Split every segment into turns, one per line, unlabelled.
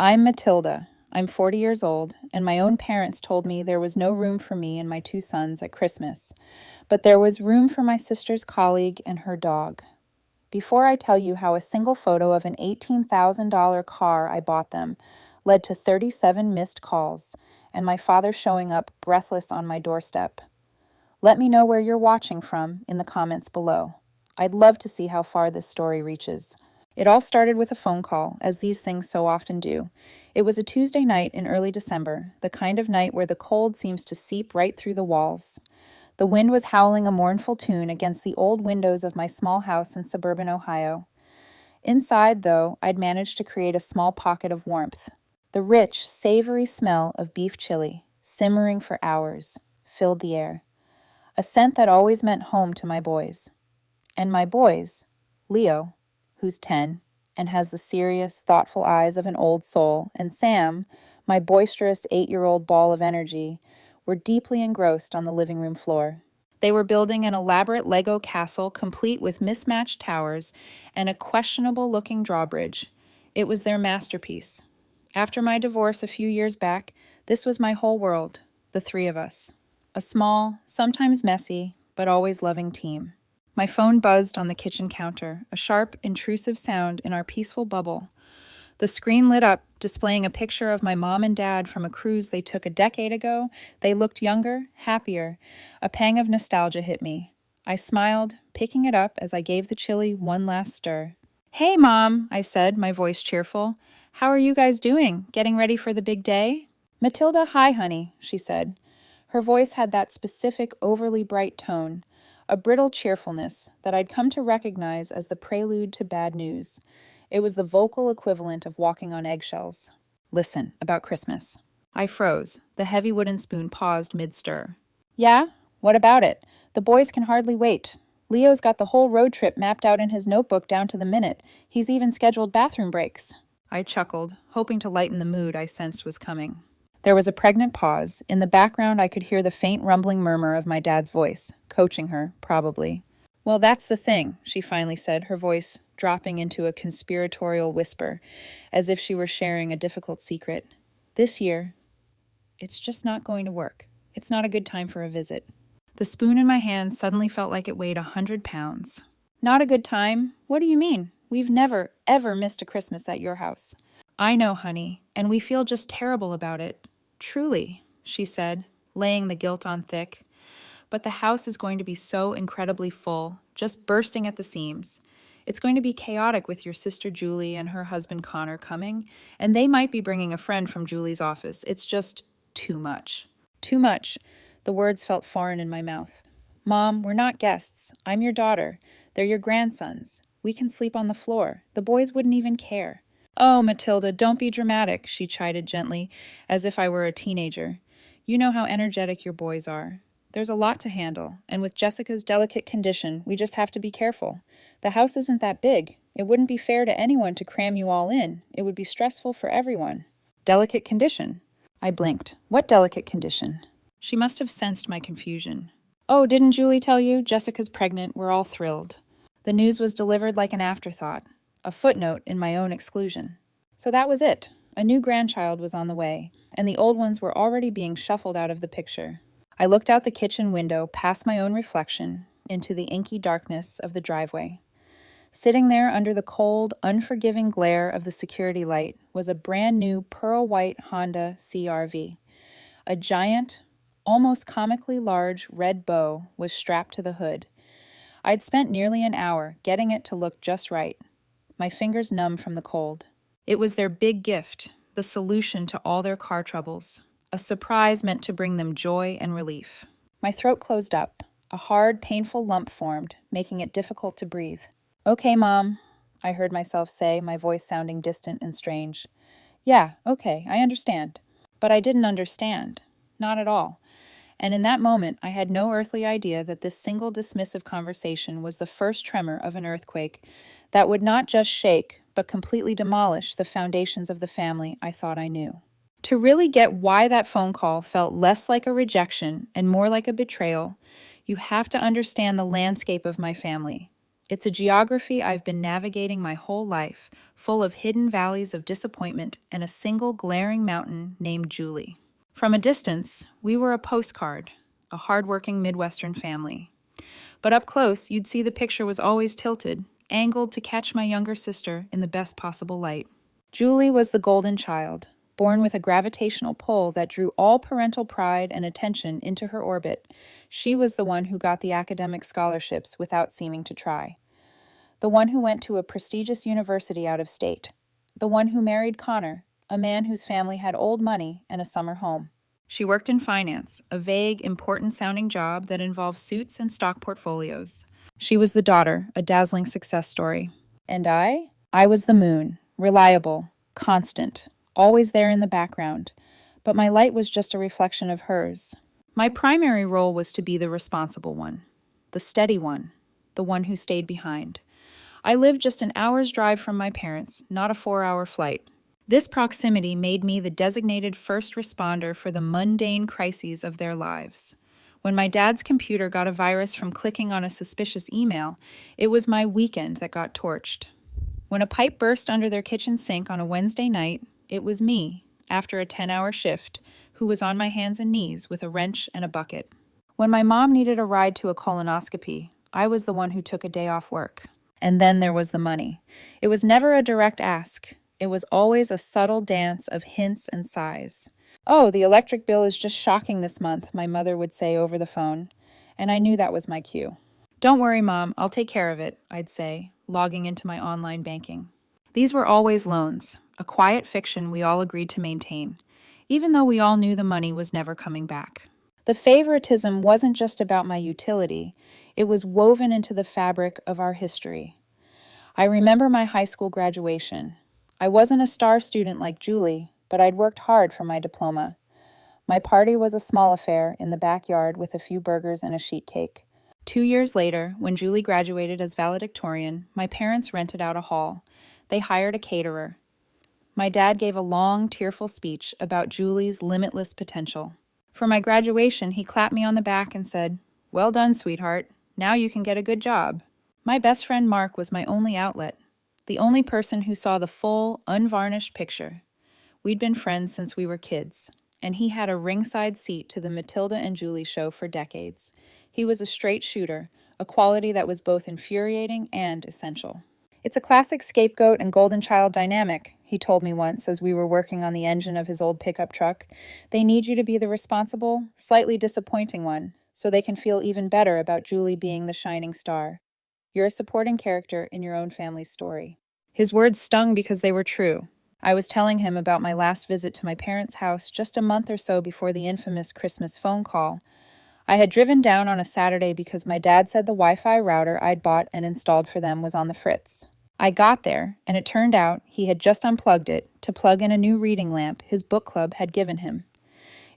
I'm Matilda. I'm 40 years old, and my own parents told me there was no room for me and my two sons at Christmas, but there was room for my sister's colleague and her dog. Before I tell you how a single photo of an $18,000 car I bought them led to 37 missed calls, and my father showing up breathless on my doorstep, let me know where you're watching from in the comments below. I'd love to see how far this story reaches. It all started with a phone call, as these things so often do. It was a Tuesday night in early December, the kind of night where the cold seems to seep right through the walls. The wind was howling a mournful tune against the old windows of my small house in suburban Ohio. Inside, though, I'd managed to create a small pocket of warmth. The rich, savory smell of beef chili, simmering for hours, filled the air. A scent that always meant home to my boys. And my boys, Leo, who's 10 and has the serious, thoughtful eyes of an old soul, and Sam, my boisterous 8-year-old ball of energy, were deeply engrossed on the living room floor. They were building an elaborate Lego castle complete with mismatched towers and a questionable-looking drawbridge. It was their masterpiece. After my divorce a few years back, this was my whole world, the three of us. A small, sometimes messy, but always loving team. My phone buzzed on the kitchen counter, a sharp, intrusive sound in our peaceful bubble. The screen lit up, displaying a picture of my mom and dad from a cruise they took a decade ago. They looked younger, happier. A pang of nostalgia hit me. I smiled, picking it up as I gave the chili one last stir. "Hey, Mom," I said, my voice cheerful. "How are you guys doing? Getting ready for the big day?" "Matilda, hi, honey," she said. Her voice had that specific, overly bright tone, a brittle cheerfulness that I'd come to recognize as the prelude to bad news. It was the vocal equivalent of walking on eggshells. "Listen, about Christmas." I froze. The heavy wooden spoon paused mid-stir. "Yeah? What about it? The boys can hardly wait. Leo's got the whole road trip mapped out in his notebook down to the minute. He's even scheduled bathroom breaks." I chuckled, hoping to lighten the mood I sensed was coming. There was a pregnant pause. In the background, I could hear the faint rumbling murmur of my dad's voice, coaching her, probably. "Well, that's the thing," she finally said, her voice dropping into a conspiratorial whisper, as if she were sharing a difficult secret. "This year, it's just not going to work. It's not a good time for a visit." The spoon in my hand suddenly felt like it weighed 100 pounds. "Not a good time? What do you mean? We've never, ever missed a Christmas at your house." "I know, honey, and we feel just terrible about it. Truly," she said, laying the guilt on thick. "But the house is going to be so incredibly full, just bursting at the seams. It's going to be chaotic with your sister Julie and her husband Connor coming, and they might be bringing a friend from Julie's office. It's just too much." Too much. The words felt foreign in my mouth. "Mom, we're not guests. I'm your daughter. They're your grandsons. We can sleep on the floor. The boys wouldn't even care." "Oh, Matilda, don't be dramatic," she chided gently, as if I were a teenager. "You know how energetic your boys are. There's a lot to handle, and with Jessica's delicate condition, we just have to be careful. The house isn't that big. It wouldn't be fair to anyone to cram you all in. It would be stressful for everyone." "Delicate condition?" I blinked. "What delicate condition?" She must have sensed my confusion. "Oh, didn't Julie tell you? Jessica's pregnant. We're all thrilled." The news was delivered like an afterthought, a footnote in my own exclusion. So that was it. A new grandchild was on the way, and the old ones were already being shuffled out of the picture. I looked out the kitchen window, past my own reflection, into the inky darkness of the driveway. Sitting there under the cold, unforgiving glare of the security light was a brand new pearl-white Honda CR-V. A giant, almost comically large red bow was strapped to the hood. I'd spent nearly an hour getting it to look just right, my fingers numb from the cold. It was their big gift, the solution to all their car troubles, a surprise meant to bring them joy and relief. My throat closed up. A hard, painful lump formed, making it difficult to breathe. "Okay, Mom," I heard myself say, my voice sounding distant and strange. "Yeah, okay, I understand." But I didn't understand. Not at all. And in that moment, I had no earthly idea that this single dismissive conversation was the first tremor of an earthquake that would not just shake, but completely demolish the foundations of the family I thought I knew. To really get why that phone call felt less like a rejection and more like a betrayal, you have to understand the landscape of my family. It's a geography I've been navigating my whole life, full of hidden valleys of disappointment and a single glaring mountain named Julie. From a distance, we were a postcard, a hardworking Midwestern family. But up close, you'd see the picture was always tilted, angled to catch my younger sister in the best possible light. Julie was the golden child, born with a gravitational pull that drew all parental pride and attention into her orbit. She was the one who got the academic scholarships without seeming to try. The one who went to a prestigious university out of state. The one who married Connor, a man whose family had old money and a summer home. She worked in finance, a vague, important-sounding job that involved suits and stock portfolios. She was the daughter, a dazzling success story. And I? I was the moon, reliable, constant, always there in the background. But my light was just a reflection of hers. My primary role was to be the responsible one, the steady one, the one who stayed behind. I lived just an hour's drive from my parents, not a 4-hour flight. This proximity made me the designated first responder for the mundane crises of their lives. When my dad's computer got a virus from clicking on a suspicious email, it was my weekend that got torched. When a pipe burst under their kitchen sink on a Wednesday night, it was me, after a 10-hour shift, who was on my hands and knees with a wrench and a bucket. When my mom needed a ride to a colonoscopy, I was the one who took a day off work. And then there was the money. It was never a direct ask. It was always a subtle dance of hints and sighs. "Oh, the electric bill is just shocking this month," my mother would say over the phone, and I knew that was my cue. "Don't worry, Mom, I'll take care of it," I'd say, logging into my online banking. These were always loans, a quiet fiction we all agreed to maintain, even though we all knew the money was never coming back. The favoritism wasn't just about my utility, it was woven into the fabric of our history. I remember my high school graduation. I wasn't a star student like Julie, but I'd worked hard for my diploma. My party was a small affair in the backyard with a few burgers and a sheet cake. 2 years later, when Julie graduated as valedictorian, my parents rented out a hall. They hired a caterer. My dad gave a long, tearful speech about Julie's limitless potential. For my graduation, he clapped me on the back and said, "Well done, sweetheart. Now you can get a good job." My best friend Mark was my only outlet, the only person who saw the full, unvarnished picture. We'd been friends since we were kids, and he had a ringside seat to the Matilda and Julie show for decades. He was a straight shooter, a quality that was both infuriating and essential. "It's a classic scapegoat and golden child dynamic," he told me once as we were working on the engine of his old pickup truck. "They need you to be the responsible, slightly disappointing one, so they can feel even better about Julie being the shining star. You're a supporting character in your own family's story." His words stung because they were true. I was telling him about my last visit to my parents' house just a month or so before the infamous Christmas phone call. I had driven down on a Saturday because my dad said the Wi-Fi router I'd bought and installed for them was on the fritz. I got there, and it turned out he had just unplugged it to plug in a new reading lamp his book club had given him.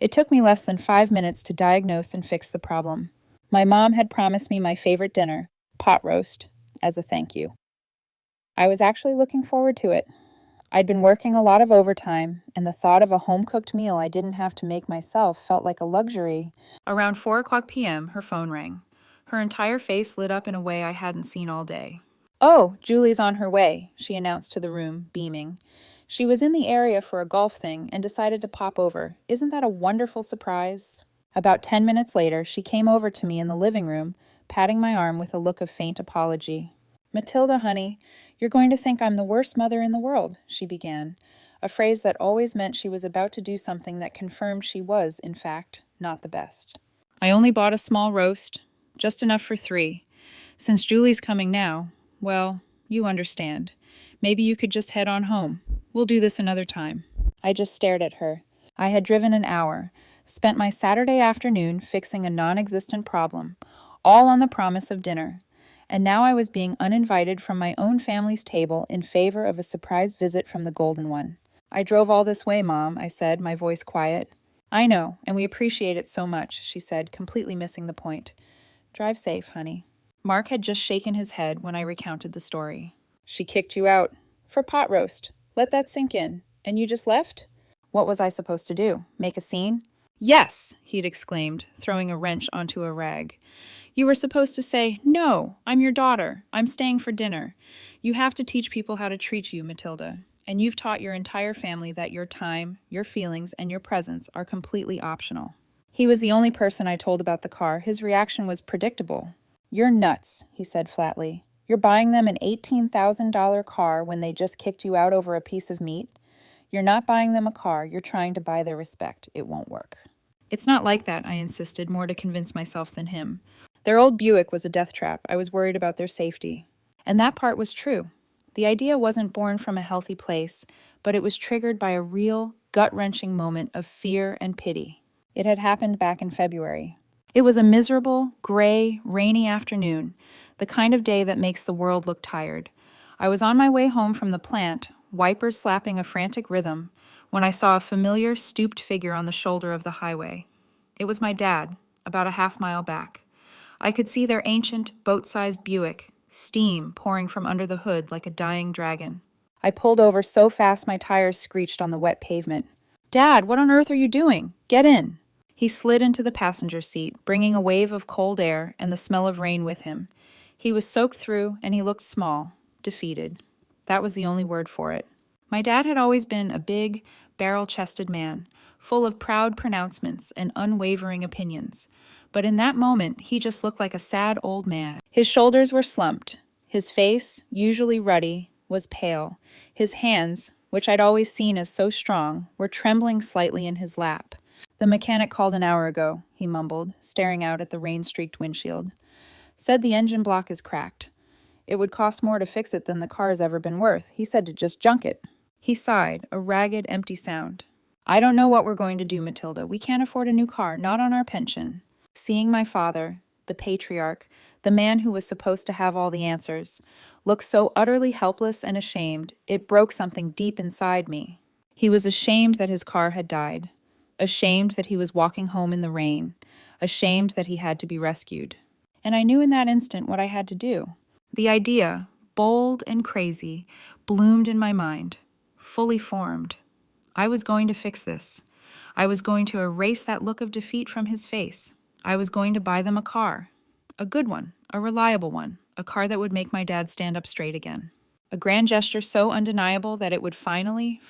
It took me less than 5 minutes to diagnose and fix the problem. My mom had promised me my favorite dinner, pot roast, as a thank you. I was actually looking forward to it. I'd been working a lot of overtime, and the thought of a home-cooked meal I didn't have to make myself felt like a luxury. Around 4 p.m., her phone rang. Her entire face lit up in a way I hadn't seen all day. "Oh, Julie's on her way," she announced to the room, beaming. "She was in the area for a golf thing and decided to pop over. Isn't that a wonderful surprise?" About 10 minutes later, she came over to me in the living room, patting my arm with a look of faint apology. "Matilda, honey, you're going to think I'm the worst mother in the world," she began, a phrase that always meant she was about to do something that confirmed she was, in fact, not the best. "I only bought a small roast, just enough for 3. Since Julie's coming now, well, you understand. Maybe you could just head on home. We'll do this another time." I just stared at her. I had driven an hour, spent my Saturday afternoon fixing a non-existent problem, all on the promise of dinner. And now I was being uninvited from my own family's table in favor of a surprise visit from the golden one. "I drove all this way, Mom," I said, my voice quiet. "I know, and we appreciate it so much," she said, completely missing the point. "Drive safe, honey." Mark had just shaken his head when I recounted the story. "She kicked you out. For pot roast. Let that sink in. And you just left?" What was I supposed to do? Make a scene? Yes, he'd exclaimed, throwing a wrench onto a rag. You were supposed to say, "No, I'm your daughter. I'm staying for dinner." You have to teach people how to treat you, Matilda. And you've taught your entire family that your time, your feelings, and your presence are completely optional. He was the only person I told about the car. His reaction was predictable. You're nuts, he said flatly. You're buying them an $18,000 car when they just kicked you out over a piece of meat? You're not buying them a car. You're trying to buy their respect. It won't work. It's not like that, I insisted, more to convince myself than him. Their old Buick was a death trap. I was worried about their safety. And that part was true. The idea wasn't born from a healthy place, but it was triggered by a real, gut-wrenching moment of fear and pity. It had happened back in February. It was a miserable, gray, rainy afternoon, the kind of day that makes the world look tired. I was on my way home from the plant, wipers slapping a frantic rhythm, when I saw a familiar, stooped figure on the shoulder of the highway. It was my dad, about a half-mile back. I could see their ancient, boat-sized Buick, steam pouring from under the hood like a dying dragon. I pulled over so fast my tires screeched on the wet pavement. Dad, what on earth are you doing? Get in. He slid into the passenger seat, bringing a wave of cold air and the smell of rain with him. He was soaked through, and he looked small, defeated. That was the only word for it. My dad had always been a big, barrel-chested man, full of proud pronouncements and unwavering opinions. But in that moment, he just looked like a sad old man. His shoulders were slumped. His face, usually ruddy, was pale. His hands, which I'd always seen as so strong, were trembling slightly in his lap. The mechanic called an hour ago, he mumbled, staring out at the rain-streaked windshield. Said the engine block is cracked. It would cost more to fix it than the car has ever been worth. He said to just junk it. He sighed, a ragged, empty sound. I don't know what we're going to do, Matilda. We can't afford a new car, not on our pension. Seeing my father, the patriarch, the man who was supposed to have all the answers, look so utterly helpless and ashamed, it broke something deep inside me. He was ashamed that his car had died, ashamed that he was walking home in the rain, ashamed that he had to be rescued. And I knew in that instant what I had to do. The idea, bold and crazy, bloomed in my mind, fully formed. I was going to fix this. I was going to erase that look of defeat from his face. I was going to buy them a car. A good one, a reliable one, a car that would make my dad stand up straight again. A grand gesture so undeniable that it would finally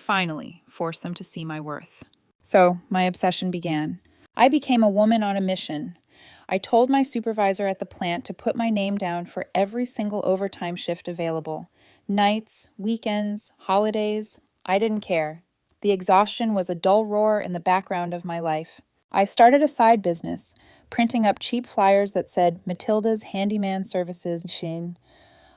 force them to see my worth. So, my obsession began. I became a woman on a mission. I told my supervisor at the plant to put my name down for every single overtime shift available. Nights, weekends, holidays, I didn't care. The exhaustion was a dull roar in the background of my life. I started a side business, printing up cheap flyers that said Matilda's Handyman Services Machine.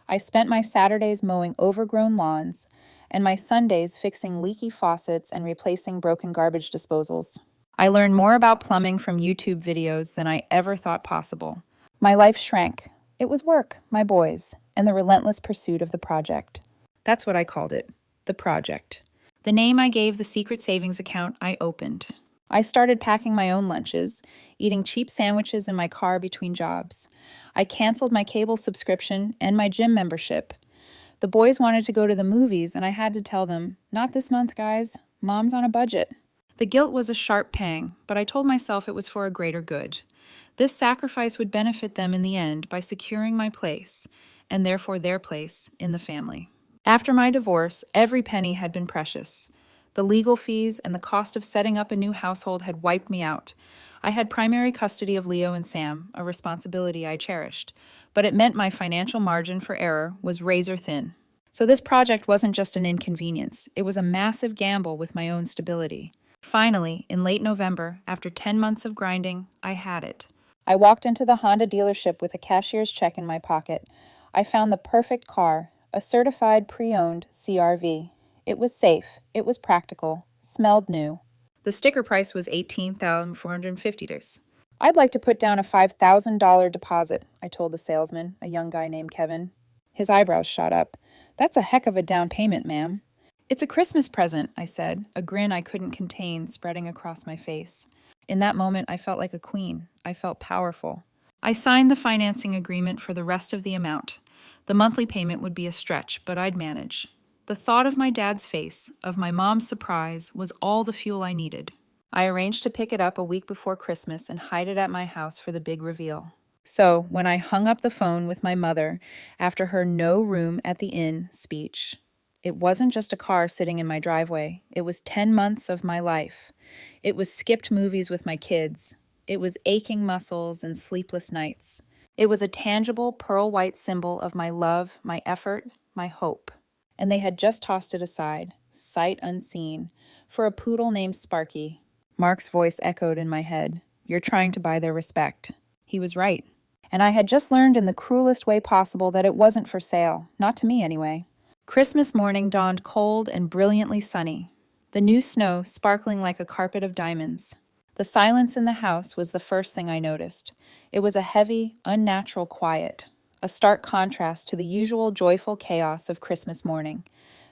I spent my Saturdays mowing overgrown lawns and my Sundays fixing leaky faucets and replacing broken garbage disposals. I learned more about plumbing from YouTube videos than I ever thought possible. My life shrank. It was work, my boys, and the relentless pursuit of the project. That's what I called it, the project. The name I gave the secret savings account I opened. I started packing my own lunches, eating cheap sandwiches in my car between jobs. I canceled my cable subscription and my gym membership. The boys wanted to go to the movies, and I had to tell them, not this month, guys. Mom's on a budget. The guilt was a sharp pang, but I told myself it was for a greater good. This sacrifice would benefit them in the end by securing my place, and therefore their place, in the family. After my divorce, every penny had been precious. The legal fees and the cost of setting up a new household had wiped me out. I had primary custody of Leo and Sam, a responsibility I cherished, but it meant my financial margin for error was razor thin. So this project wasn't just an inconvenience, it was a massive gamble with my own stability. Finally, in late November, after 10 months of grinding, I had it. I walked into the Honda dealership with a cashier's check in my pocket. I found the perfect car, a certified pre-owned CR-V. It was safe, it was practical, smelled new. The sticker price was $18,450. I'd like to put down a $5,000 deposit, I told the salesman, a young guy named Kevin. His eyebrows shot up. That's a heck of a down payment, ma'am. It's a Christmas present, I said, a grin I couldn't contain spreading across my face. In that moment, I felt like a queen. I felt powerful. I signed the financing agreement for the rest of the amount. The monthly payment would be a stretch, but I'd manage. The thought of my dad's face, of my mom's surprise, was all the fuel I needed. I arranged to pick it up a week before Christmas and hide it at my house for the big reveal. So, when I hung up the phone with my mother after her "no room at the inn" speech, it wasn't just a car sitting in my driveway. It was 10 months of my life. It was skipped movies with my kids. It was aching muscles and sleepless nights. It was a tangible pearl white symbol of my love, my effort, my hope. And they had just tossed it aside, sight unseen, for a poodle named Sparky. Mark's voice echoed in my head. "You're trying to buy their respect." He was right. And I had just learned in the cruelest way possible that it wasn't for sale, not to me anyway. Christmas morning dawned cold and brilliantly sunny, the new snow sparkling like a carpet of diamonds. The silence in the house was the first thing I noticed. It was a heavy, unnatural quiet, a stark contrast to the usual joyful chaos of Christmas morning.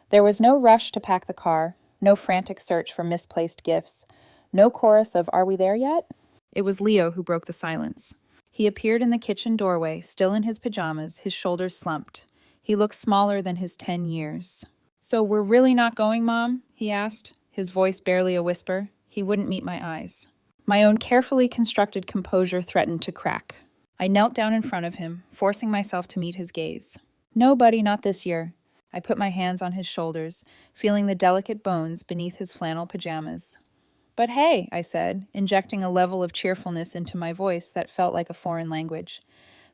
There was no rush to pack the car, no frantic search for misplaced gifts, no chorus of "Are we there yet?" It was Leo who broke the silence. He appeared in the kitchen doorway, still in his pajamas, his shoulders slumped. He looked smaller than his 10 years. "So we're really not going, Mom?" he asked, his voice barely a whisper. He wouldn't meet my eyes. My own carefully constructed composure threatened to crack. I knelt down in front of him, forcing myself to meet his gaze. "No, buddy, not this year." I put my hands on his shoulders, feeling the delicate bones beneath his flannel pajamas. "But hey," I said, injecting a level of cheerfulness into my voice that felt like a foreign language.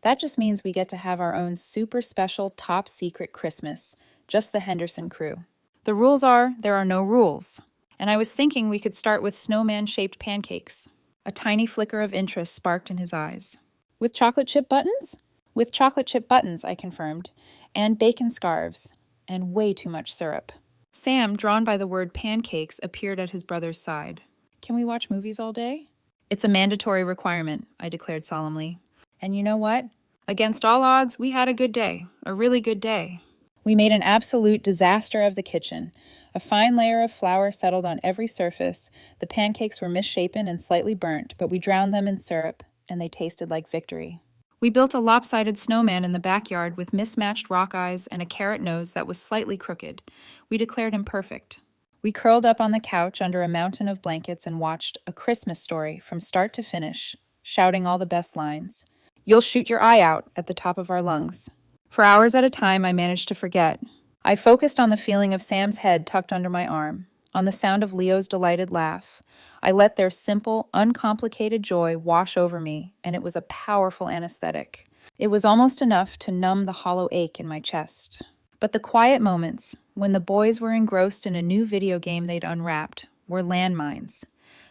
"That just means we get to have our own super special, top secret Christmas, just the Henderson crew. The rules are, there are no rules. And I was thinking we could start with snowman-shaped pancakes." A tiny flicker of interest sparked in his eyes. "With chocolate chip buttons?" "With chocolate chip buttons," I confirmed, "and bacon scarves, and way too much syrup." Sam, drawn by the word pancakes, appeared at his brother's side. "Can we watch movies all day?" "It's a mandatory requirement," I declared solemnly. And you know what? Against all odds, we had a good day, a really good day. We made an absolute disaster of the kitchen. A fine layer of flour settled on every surface. The pancakes were misshapen and slightly burnt, but we drowned them in syrup, and they tasted like victory. We built a lopsided snowman in the backyard with mismatched rock eyes and a carrot nose that was slightly crooked. We declared him perfect. We curled up on the couch under a mountain of blankets and watched A Christmas Story from start to finish, shouting all the best lines. "You'll shoot your eye out" at the top of our lungs. For hours at a time, I managed to forget. I focused on the feeling of Sam's head tucked under my arm, on the sound of Leo's delighted laugh. I let their simple, uncomplicated joy wash over me, and it was a powerful anesthetic. It was almost enough to numb the hollow ache in my chest. But the quiet moments, when the boys were engrossed in a new video game they'd unwrapped, were landmines.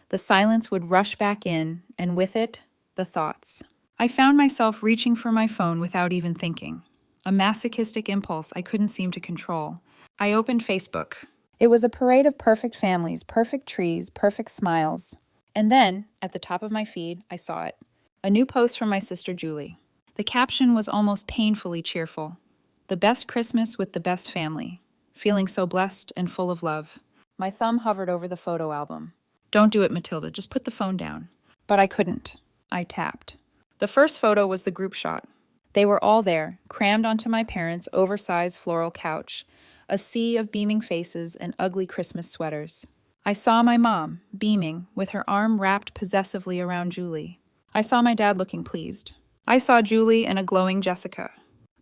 The silence would rush back in, and with it, the thoughts. I found myself reaching for my phone without even thinking. A masochistic impulse I couldn't seem to control. I opened Facebook. It was a parade of perfect families, perfect trees, perfect smiles. And then, at the top of my feed, I saw it. A new post from my sister Julie. The caption was almost painfully cheerful. "The best Christmas with the best family. Feeling so blessed and full of love." My thumb hovered over the photo album. "Don't do it, Matilda. Just put the phone down." But I couldn't. I tapped. The first photo was the group shot. They were all there, crammed onto my parents' oversized floral couch, a sea of beaming faces and ugly Christmas sweaters. I saw my mom, beaming, with her arm wrapped possessively around Julie. I saw my dad looking pleased. I saw Julie and a glowing Jessica.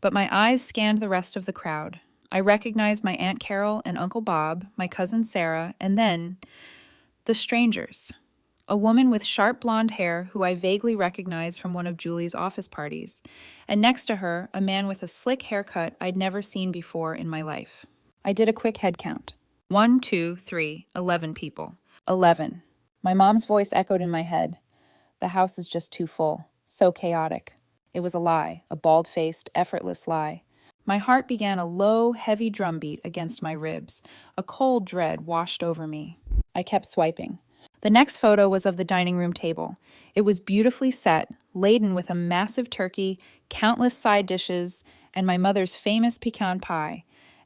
But my eyes scanned the rest of the crowd. I recognized my Aunt Carol and Uncle Bob, my cousin Sarah, and then the strangers. A woman with sharp blonde hair who I vaguely recognized from one of Julie's office parties, and next to her, a man with a slick haircut I'd never seen before in my life. I did a quick head count. 1, 2, 3, 11 people. 11. My mom's voice echoed in my head. The house is just too full. So chaotic. It was a lie, a bald-faced, effortless lie. My heart began a low, heavy drumbeat against my ribs. A cold dread washed over me. I kept swiping. The next photo was of the dining room table. It was beautifully set, laden with a massive turkey, countless side dishes, and my mother's famous pecan pie.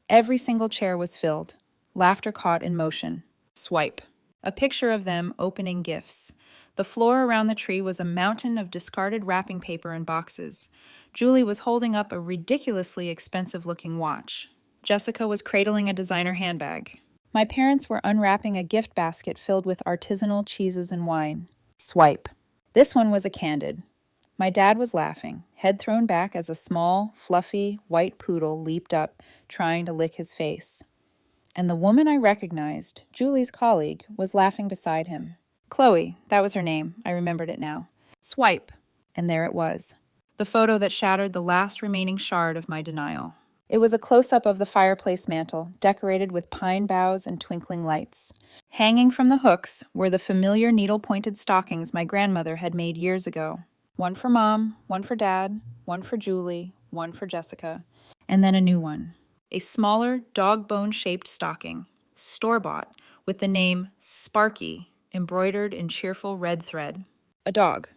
Every single chair was filled. Laughter caught in motion. Swipe. A picture of them opening gifts. The floor around the tree was a mountain of discarded wrapping paper and boxes. Julie was holding up a ridiculously expensive-looking watch. Jessica was cradling a designer handbag. My parents were unwrapping a gift basket filled with artisanal cheeses and wine. Swipe. This one was a candid. My dad was laughing, head thrown back as a small, fluffy, white poodle leaped up, trying to lick his face. And the woman I recognized, Julie's colleague, was laughing beside him. Chloe, that was her name. I remembered it now. Swipe. And there it was. The photo that shattered the last remaining shard of my denial. It was a close-up of the fireplace mantel, decorated with pine boughs and twinkling lights. Hanging from the hooks were the familiar needle-pointed stockings my grandmother had made years ago. One for Mom, one for Dad, one for Julie, one for Jessica, and then a new one. A smaller, dog-bone-shaped stocking, store-bought, with the name Sparky embroidered in cheerful red thread. A dog.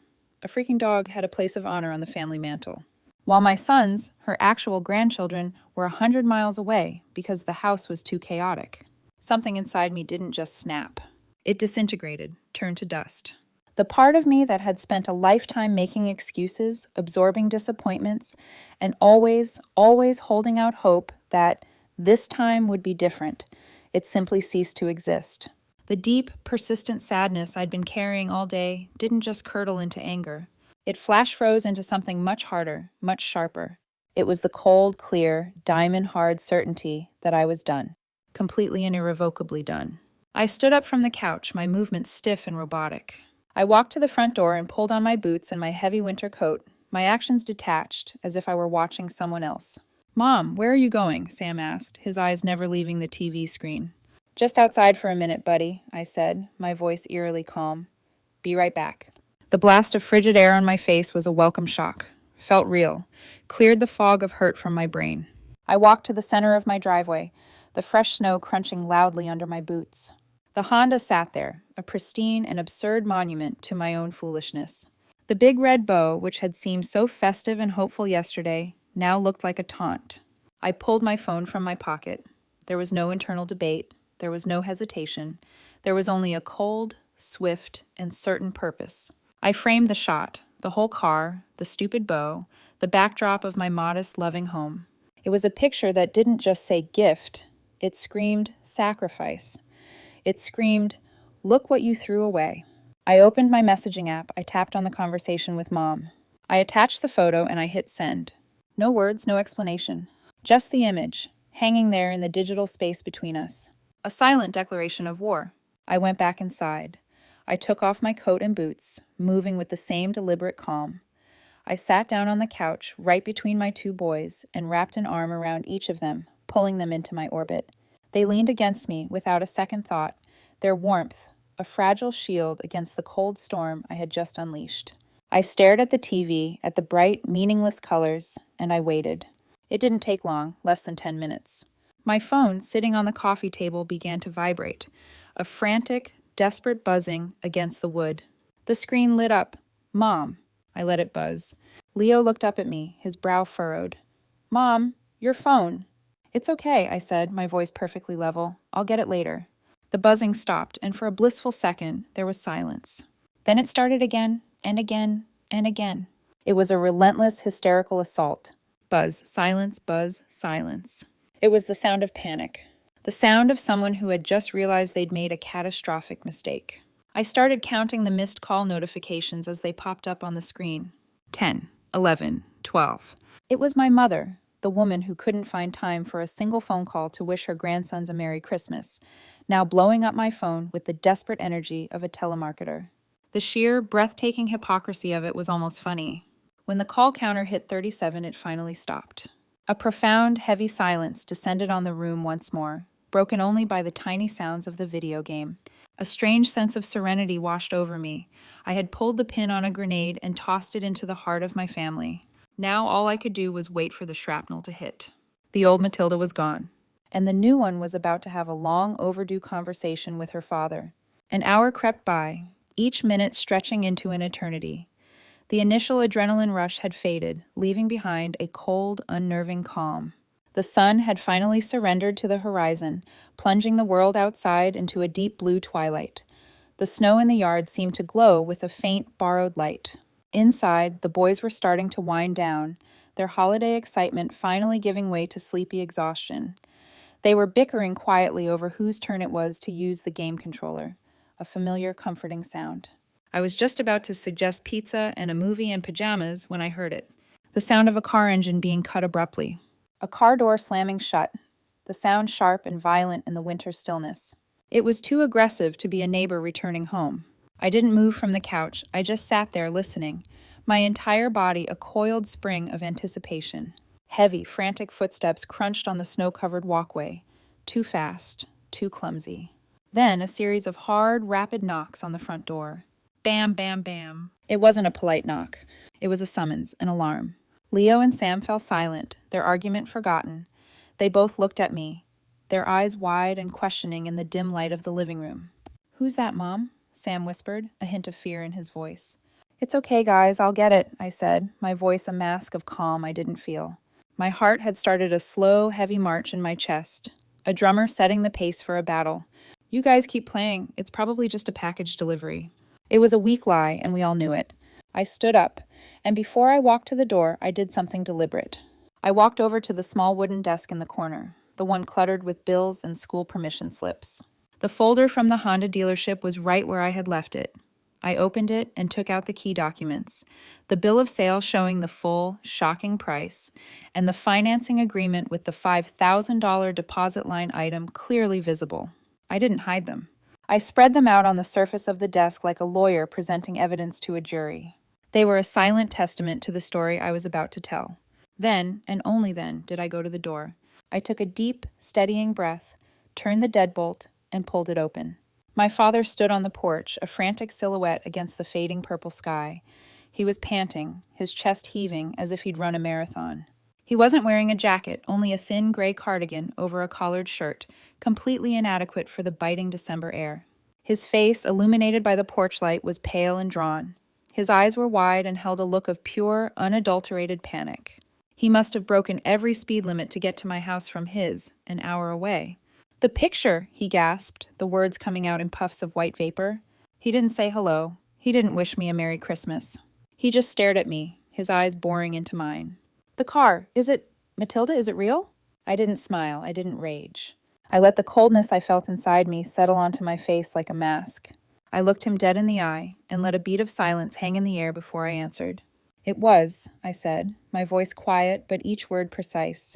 A freaking dog had a place of honor on the family mantle. While my sons, her actual grandchildren, were 100 miles away because the house was too chaotic. Something inside me didn't just snap. It disintegrated, turned to dust. The part of me that had spent a lifetime making excuses, absorbing disappointments, and always holding out hope that this time would be different, it simply ceased to exist. The deep, persistent sadness I'd been carrying all day didn't just curdle into anger. It flash-froze into something much harder, much sharper. It was the cold, clear, diamond-hard certainty that I was done. Completely and irrevocably done. I stood up from the couch, my movements stiff and robotic. I walked to the front door and pulled on my boots and my heavy winter coat, my actions detached, as if I were watching someone else. "Mom, where are you going?" Sam asked, his eyes never leaving the TV screen. "Just outside for a minute, buddy," I said, my voice eerily calm. "Be right back." The blast of frigid air on my face was a welcome shock. Felt real. Cleared the fog of hurt from my brain. I walked to the center of my driveway, the fresh snow crunching loudly under my boots. The Honda sat there, a pristine and absurd monument to my own foolishness. The big red bow, which had seemed so festive and hopeful yesterday, now looked like a taunt. I pulled my phone from my pocket. There was no internal debate. There was no hesitation. There was only a cold, swift, and certain purpose. I framed the shot, the whole car, the stupid bow, the backdrop of my modest, loving home. It was a picture that didn't just say gift. It screamed sacrifice. It screamed, "Look what you threw away." I opened my messaging app. I tapped on the conversation with Mom. I attached the photo and I hit send. No words, no explanation. Just the image, hanging there in the digital space between us. A silent declaration of war. I went back inside. I took off my coat and boots, moving with the same deliberate calm. I sat down on the couch right between my two boys and wrapped an arm around each of them, pulling them into my orbit. They leaned against me without a second thought, their warmth, a fragile shield against the cold storm I had just unleashed. I stared at the TV, at the bright, meaningless colors, and I waited. It didn't take long, less than 10 minutes. My phone, sitting on the coffee table, began to vibrate, a frantic, desperate buzzing against the wood. The screen lit up. "Mom." I let it buzz. Leo looked up at me, his brow furrowed. "Mom, your phone." "It's okay," I said, my voice perfectly level. "I'll get it later." The buzzing stopped, and for a blissful second, there was silence. Then it started again, and again, and again. It was a relentless, hysterical assault. Buzz, silence, buzz, silence. It was the sound of panic. The sound of someone who had just realized they'd made a catastrophic mistake. I started counting the missed call notifications as they popped up on the screen. 10, 11, 12. It was my mother, the woman who couldn't find time for a single phone call to wish her grandsons a Merry Christmas, now blowing up my phone with the desperate energy of a telemarketer. The sheer, breathtaking hypocrisy of it was almost funny. When the call counter hit 37, it finally stopped. A profound, heavy silence descended on the room once more, broken only by the tiny sounds of the video game. A strange sense of serenity washed over me. I had pulled the pin on a grenade and tossed it into the heart of my family. Now all I could do was wait for the shrapnel to hit. The old Matilda was gone, and the new one was about to have a long overdue conversation with her father. An hour crept by, each minute stretching into an eternity. The initial adrenaline rush had faded, leaving behind a cold, unnerving calm. The sun had finally surrendered to the horizon, plunging the world outside into a deep blue twilight. The snow in the yard seemed to glow with a faint, borrowed light. Inside, the boys were starting to wind down, their holiday excitement finally giving way to sleepy exhaustion. They were bickering quietly over whose turn it was to use the game controller, a familiar, comforting sound. I was just about to suggest pizza and a movie in pajamas when I heard it. The sound of a car engine being cut abruptly. A car door slamming shut, the sound sharp and violent in the winter stillness. It was too aggressive to be a neighbor returning home. I didn't move from the couch, I just sat there listening, my entire body a coiled spring of anticipation. Heavy, frantic footsteps crunched on the snow-covered walkway. Too fast, too clumsy. Then a series of hard, rapid knocks on the front door. Bam, bam, bam. It wasn't a polite knock. It was a summons, an alarm. Leo and Sam fell silent, their argument forgotten. They both looked at me, their eyes wide and questioning in the dim light of the living room. "Who's that, Mom?" Sam whispered, a hint of fear in his voice. "It's okay, guys, I'll get it," I said, my voice a mask of calm I didn't feel. My heart had started a slow, heavy march in my chest, a drummer setting the pace for a battle. "You guys keep playing. It's probably just a package delivery." It was a weak lie, and we all knew it. I stood up, and before I walked to the door, I did something deliberate. I walked over to the small wooden desk in the corner, the one cluttered with bills and school permission slips. The folder from the Honda dealership was right where I had left it. I opened it and took out the key documents, the bill of sale showing the full, shocking price, and the financing agreement with the $5,000 deposit line item clearly visible. I didn't hide them. I spread them out on the surface of the desk like a lawyer presenting evidence to a jury. They were a silent testament to the story I was about to tell. Then, and only then, did I go to the door. I took a deep, steadying breath, turned the deadbolt, and pulled it open. My father stood on the porch, a frantic silhouette against the fading purple sky. He was panting, his chest heaving as if he'd run a marathon. He wasn't wearing a jacket, only a thin gray cardigan over a collared shirt, completely inadequate for the biting December air. His face, illuminated by the porch light, was pale and drawn. His eyes were wide and held a look of pure, unadulterated panic. He must have broken every speed limit to get to my house from his, an hour away. "The picture," he gasped, the words coming out in puffs of white vapor. He didn't say hello. He didn't wish me a Merry Christmas. He just stared at me, his eyes boring into mine. "The car, Matilda, is it real?" I didn't smile, I didn't rage. I let the coldness I felt inside me settle onto my face like a mask. I looked him dead in the eye and let a beat of silence hang in the air before I answered. "It was," I said, my voice quiet but each word precise.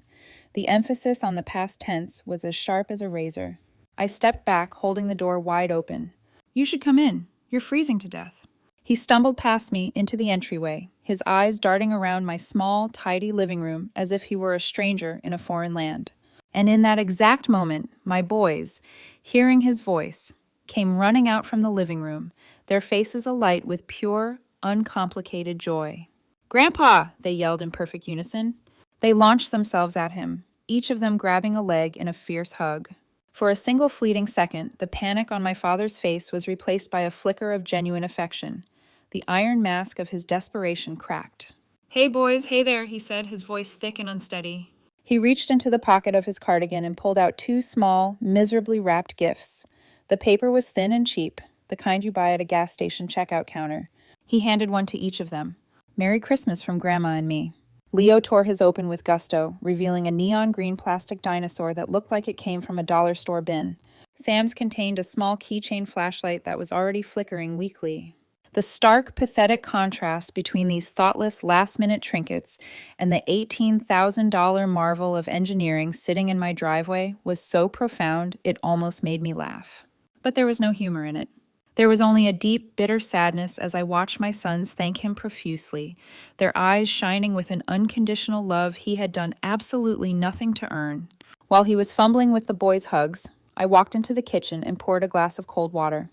The emphasis on the past tense was as sharp as a razor. I stepped back, holding the door wide open. "You should come in. You're freezing to death." He stumbled past me into the entryway, his eyes darting around my small, tidy living room as if he were a stranger in a foreign land. And in that exact moment, my boys, hearing his voice, came running out from the living room, their faces alight with pure, uncomplicated joy. "Grandpa!" they yelled in perfect unison. They launched themselves at him, each of them grabbing a leg in a fierce hug. For a single fleeting second, the panic on my father's face was replaced by a flicker of genuine affection. The iron mask of his desperation cracked. "Hey boys, hey there," he said, his voice thick and unsteady. He reached into the pocket of his cardigan and pulled out two small, miserably wrapped gifts. The paper was thin and cheap, the kind you buy at a gas station checkout counter. He handed one to each of them. "Merry Christmas from Grandma and me." Leo tore his open with gusto, revealing a neon green plastic dinosaur that looked like it came from a dollar store bin. Sam's contained a small keychain flashlight that was already flickering weakly. The stark, pathetic contrast between these thoughtless, last-minute trinkets and the $18,000 marvel of engineering sitting in my driveway was so profound it almost made me laugh. But there was no humor in it. There was only a deep, bitter sadness as I watched my sons thank him profusely, their eyes shining with an unconditional love he had done absolutely nothing to earn. While he was fumbling with the boys' hugs, I walked into the kitchen and poured a glass of cold water.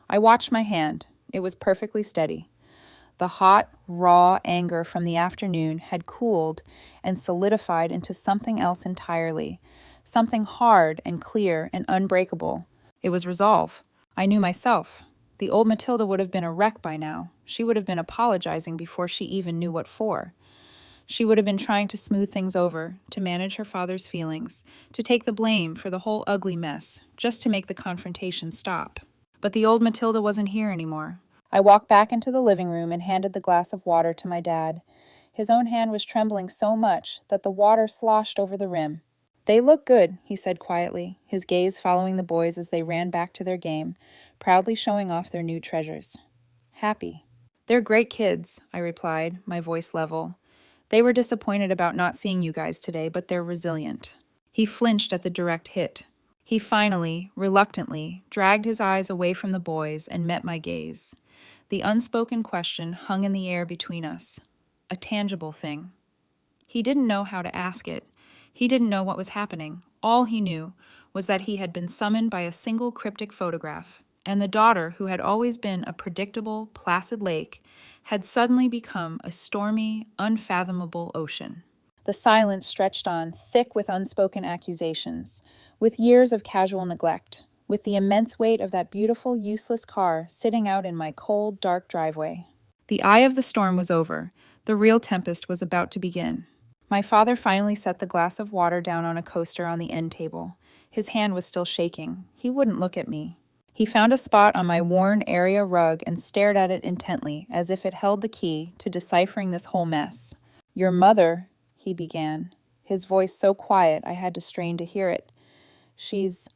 I watched my hand. It was perfectly steady. The hot, raw anger from the afternoon had cooled and solidified into something else entirely, something hard and clear and unbreakable. It was resolve. I knew myself. The old Matilda would have been a wreck by now. She would have been apologizing before she even knew what for. She would have been trying to smooth things over, to manage her father's feelings, to take the blame for the whole ugly mess, just to make the confrontation stop. But the old Matilda wasn't here anymore. I walked back into the living room and handed the glass of water to my dad. His own hand was trembling so much that the water sloshed over the rim. They look good, he said quietly, his gaze following the boys as they ran back to their game, proudly showing off their new treasures. Happy. They're great kids, I replied, my voice level. They were disappointed about not seeing you guys today, but they're resilient. He flinched at the direct hit. He finally, reluctantly, dragged his eyes away from the boys and met my gaze. The unspoken question hung in the air between us. A tangible thing. He didn't know how to ask it. He didn't know what was happening. All he knew was that he had been summoned by a single cryptic photograph, and the daughter, who had always been a predictable, placid lake, had suddenly become a stormy, unfathomable ocean. The silence stretched on, thick with unspoken accusations, with years of casual neglect, with the immense weight of that beautiful, useless car sitting out in my cold, dark driveway. The eye of the storm was over. The real tempest was about to begin. My father finally set the glass of water down on a coaster on the end table. His hand was still shaking. He wouldn't look at me. He found a spot on my worn area rug and stared at it intently, as if it held the key to deciphering this whole mess. Your mother, he began, his voice so quiet I had to strain to hear it. She's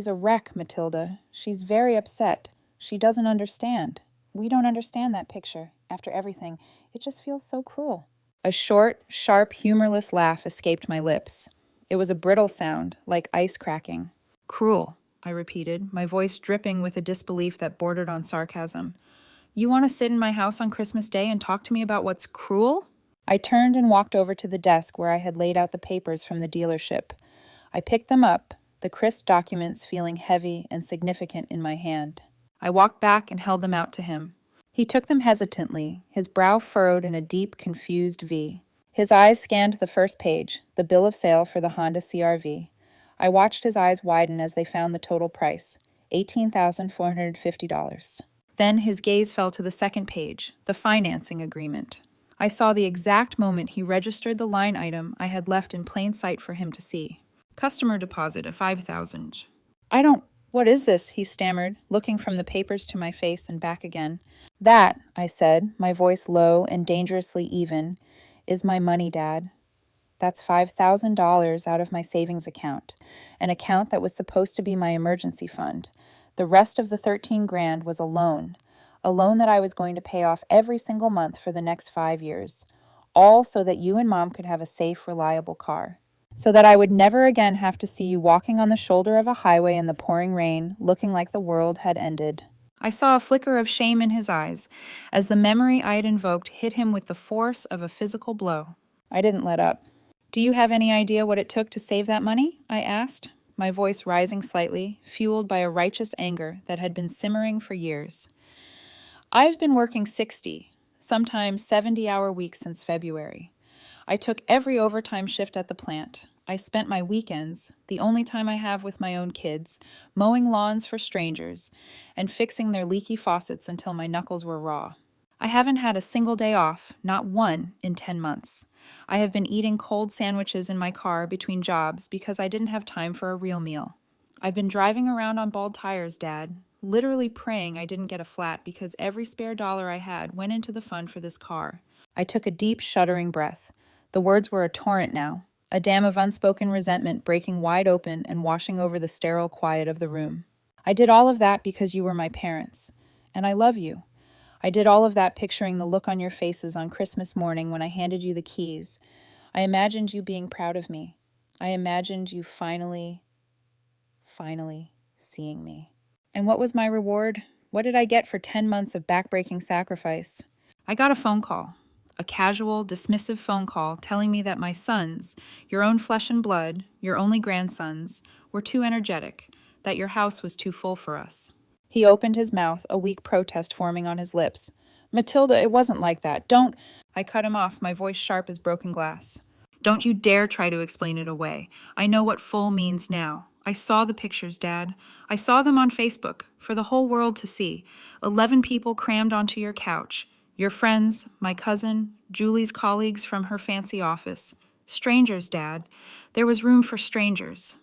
a wreck, Matilda. She's very upset. She doesn't understand. We don't understand that picture. After everything, it just feels so cruel. A short, sharp, humorless laugh escaped my lips. It was a brittle sound, like ice cracking. Cruel, I repeated, my voice dripping with a disbelief that bordered on sarcasm. You want to sit in my house on Christmas Day and talk to me about what's cruel? I turned and walked over to the desk where I had laid out the papers from the dealership. I picked them up, the crisp documents feeling heavy and significant in my hand. I walked back and held them out to him. He took them hesitantly, his brow furrowed in a deep, confused V. His eyes scanned the first page, the bill of sale for the Honda CR-V. I watched his eyes widen as they found the total price, $18,450. Then his gaze fell to the second page, the financing agreement. I saw the exact moment he registered the line item I had left in plain sight for him to see. Customer deposit of $5,000. What is this? He stammered, looking from the papers to my face and back again. That, I said, my voice low and dangerously even, is my money, Dad. That's $5,000 out of my savings account, an account that was supposed to be my emergency fund. The rest of the $13,000 was a loan that I was going to pay off every single month for the next 5 years, all so that you and Mom could have a safe, reliable car. So that I would never again have to see you walking on the shoulder of a highway in the pouring rain, looking like the world had ended. I saw a flicker of shame in his eyes, as the memory I had invoked hit him with the force of a physical blow. I didn't let up. Do you have any idea what it took to save that money? I asked, my voice rising slightly, fueled by a righteous anger that had been simmering for years. I've been working 60, sometimes 70-hour weeks since February. I took every overtime shift at the plant. I spent my weekends, the only time I have with my own kids, mowing lawns for strangers and fixing their leaky faucets until my knuckles were raw. I haven't had a single day off, not one, in 10 months. I have been eating cold sandwiches in my car between jobs because I didn't have time for a real meal. I've been driving around on bald tires, Dad, literally praying I didn't get a flat because every spare dollar I had went into the fund for this car. I took a deep, shuddering breath. The words were a torrent now, a dam of unspoken resentment breaking wide open and washing over the sterile quiet of the room. I did all of that because you were my parents, and I love you. I did all of that picturing the look on your faces on Christmas morning when I handed you the keys. I imagined you being proud of me. I imagined you finally seeing me. And what was my reward? What did I get for 10 months of backbreaking sacrifice? I got a phone call. A casual, dismissive phone call telling me that my sons, your own flesh and blood, your only grandsons, were too energetic, that your house was too full for us. He opened his mouth, a weak protest forming on his lips. Matilda, it wasn't like that. Don't... I cut him off, my voice sharp as broken glass. Don't you dare try to explain it away. I know what full means now. I saw the pictures, Dad. I saw them on Facebook, for the whole world to see. 11 people crammed onto your couch. Your friends, my cousin, Julie's colleagues from her fancy office. Strangers, Dad. There was room for strangers.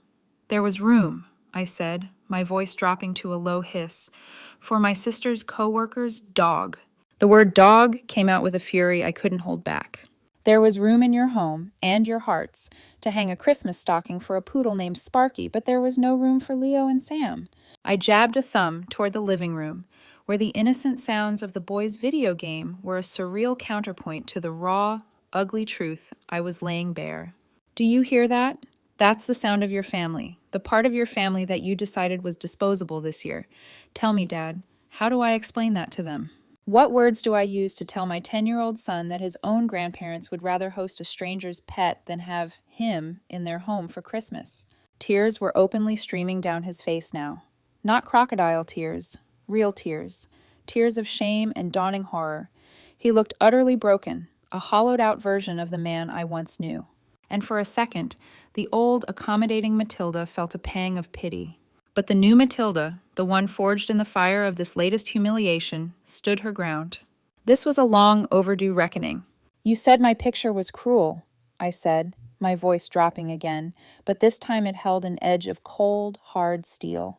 There was room, I said, my voice dropping to a low hiss, for my sister's co-worker's dog. The word dog came out with a fury I couldn't hold back. There was room in your home, and your hearts, to hang a Christmas stocking for a poodle named Sparky, but there was no room for Leo and Sam. I jabbed a thumb toward the living room, where the innocent sounds of the boys' video game were a surreal counterpoint to the raw, ugly truth I was laying bare. Do you hear that? That's the sound of your family, the part of your family that you decided was disposable this year. Tell me, Dad, how do I explain that to them? What words do I use to tell my 10-year-old son that his own grandparents would rather host a stranger's pet than have him in their home for Christmas? Tears were openly streaming down his face now. Not crocodile tears, real tears. Tears of shame and dawning horror. He looked utterly broken, a hollowed-out version of the man I once knew. And for a second, the old, accommodating Matilda felt a pang of pity. But the new Matilda, the one forged in the fire of this latest humiliation, stood her ground. This was a long overdue reckoning. You said my picture was cruel, I said, my voice dropping again, but this time it held an edge of cold, hard steel.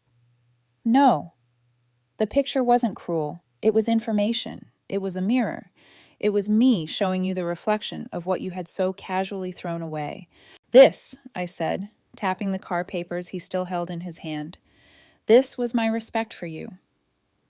No, the picture wasn't cruel. It was information. It was a mirror. It was me showing you the reflection of what you had so casually thrown away. This, I said, tapping the car papers he still held in his hand. This was my respect for you.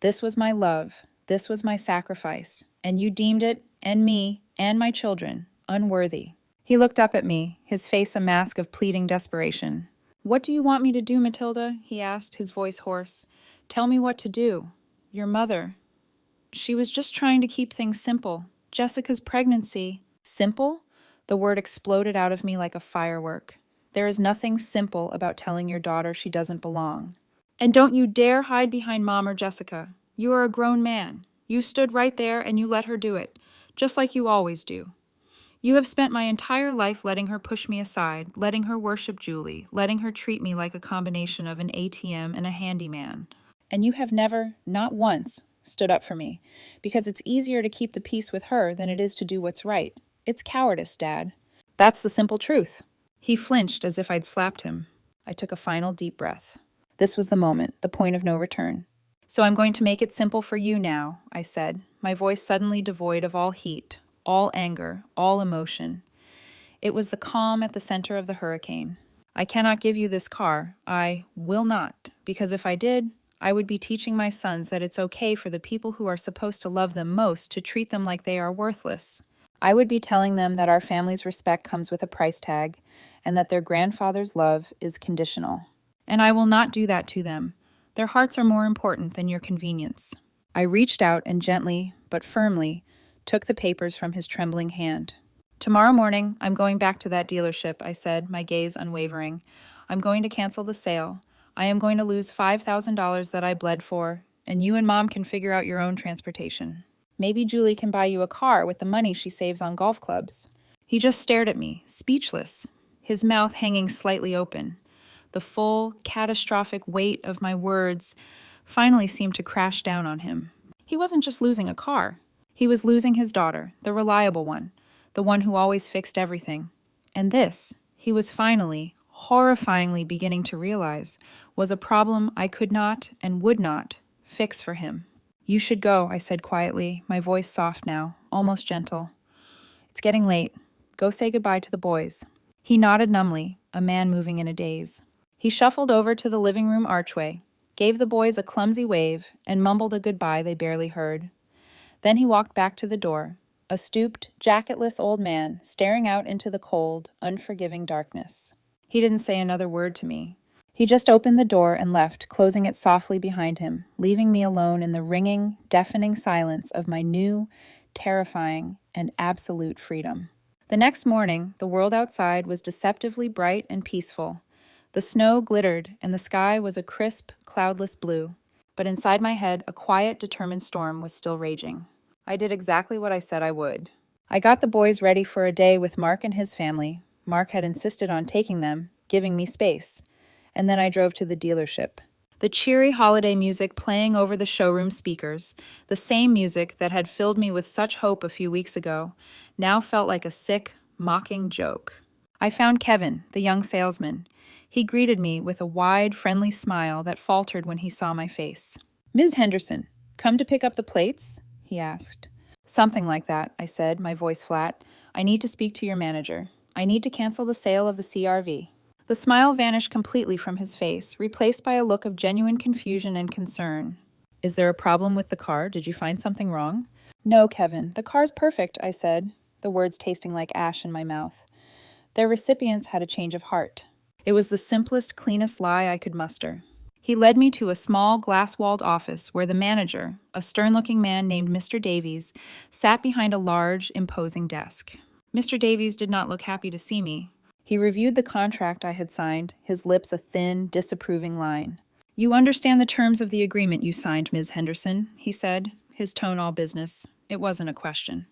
This was my love. This was my sacrifice. And you deemed it, and me, and my children, unworthy. He looked up at me, his face a mask of pleading desperation. What do you want me to do, Matilda? He asked, his voice hoarse. Tell me what to do. Your mother. She was just trying to keep things simple. Jessica's pregnancy. Simple? The word exploded out of me like a firework. There is nothing simple about telling your daughter she doesn't belong. And don't you dare hide behind Mom or Jessica. You are a grown man. You stood right there and you let her do it, just like you always do. You have spent my entire life letting her push me aside, letting her worship Julie, letting her treat me like a combination of an ATM and a handyman. And you have never, not once, stood up for me, because it's easier to keep the peace with her than it is to do what's right. It's cowardice, Dad. That's the simple truth. He flinched as if I'd slapped him. I took a final deep breath. This was the moment, the point of no return. So I'm going to make it simple for you now, I said, my voice suddenly devoid of all heat, all anger, all emotion. It was the calm at the center of the hurricane. I cannot give you this car. I will not, because if I did, I would be teaching my sons that it's okay for the people who are supposed to love them most to treat them like they are worthless. I would be telling them that our family's respect comes with a price tag, and that their grandfather's love is conditional. And I will not do that to them. Their hearts are more important than your convenience. I reached out and gently, but firmly, took the papers from his trembling hand. Tomorrow morning, I'm going back to that dealership, I said, my gaze unwavering. I'm going to cancel the sale. I am going to lose $5,000 that I bled for, and you and Mom can figure out your own transportation. Maybe Julie can buy you a car with the money she saves on golf clubs. He just stared at me, speechless, his mouth hanging slightly open. The full, catastrophic weight of my words finally seemed to crash down on him. He wasn't just losing a car. He was losing his daughter, the reliable one, the one who always fixed everything. And this, he was finally, horrifyingly beginning to realize, was a problem I could not and would not fix for him. You should go, I said quietly, my voice soft now, almost gentle. It's getting late. Go say goodbye to the boys. He nodded numbly, a man moving in a daze. He shuffled over to the living room archway, gave the boys a clumsy wave, and mumbled a goodbye they barely heard. Then he walked back to the door, a stooped, jacketless old man staring out into the cold, unforgiving darkness. He didn't say another word to me. He just opened the door and left, closing it softly behind him, leaving me alone in the ringing, deafening silence of my new, terrifying, and absolute freedom. The next morning, the world outside was deceptively bright and peaceful. The snow glittered, and the sky was a crisp, cloudless blue. But inside my head, a quiet, determined storm was still raging. I did exactly what I said I would. I got the boys ready for a day with Mark and his family. Mark had insisted on taking them, giving me space. And then I drove to the dealership. The cheery holiday music playing over the showroom speakers, the same music that had filled me with such hope a few weeks ago, now felt like a sick, mocking joke. I found Kevin, the young salesman. He greeted me with a wide, friendly smile that faltered when he saw my face. "Ms. Henderson, come to pick up the plates?" he asked. Something like that, I said, my voice flat. I need to speak to your manager. I need to cancel the sale of the CRV. The smile vanished completely from his face, replaced by a look of genuine confusion and concern. Is there a problem with the car? Did you find something wrong? No, Kevin. The car's perfect, I said, the words tasting like ash in my mouth. Their recipients had a change of heart. It was the simplest, cleanest lie I could muster. He led me to a small, glass-walled office where the manager, a stern-looking man named Mr. Davies, sat behind a large, imposing desk. Mr. Davies did not look happy to see me. He reviewed the contract I had signed, his lips a thin, disapproving line. You understand the terms of the agreement you signed, Ms. Henderson, he said, his tone all business. It wasn't a question.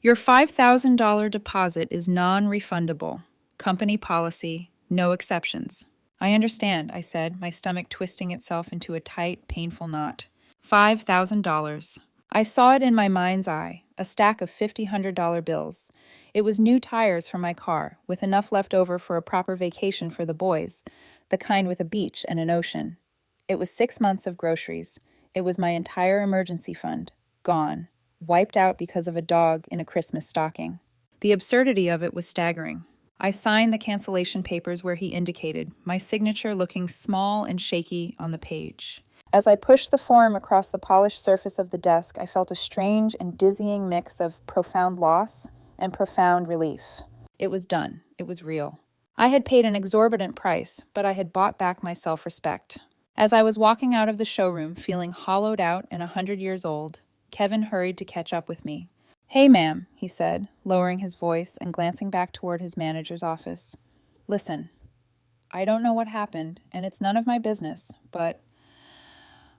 Your $5,000 deposit is non-refundable. Company policy, no exceptions. I understand, I said, my stomach twisting itself into a tight, painful knot. $5,000. I saw it in my mind's eye, a stack of $100 bills. It was new tires for my car, with enough left over for a proper vacation for the boys, the kind with a beach and an ocean. It was 6 months of groceries. It was my entire emergency fund. Gone. Wiped out because of a dog in a Christmas stocking. The absurdity of it was staggering. I signed the cancellation papers where he indicated, my signature looking small and shaky on the page. As I pushed the form across the polished surface of the desk, I felt a strange and dizzying mix of profound loss and profound relief. It was done. It was real. I had paid an exorbitant price, but I had bought back my self-respect. As I was walking out of the showroom, feeling hollowed out and 100 years old, Kevin hurried to catch up with me. Hey, ma'am, he said, lowering his voice and glancing back toward his manager's office. Listen, I don't know what happened, and it's none of my business, but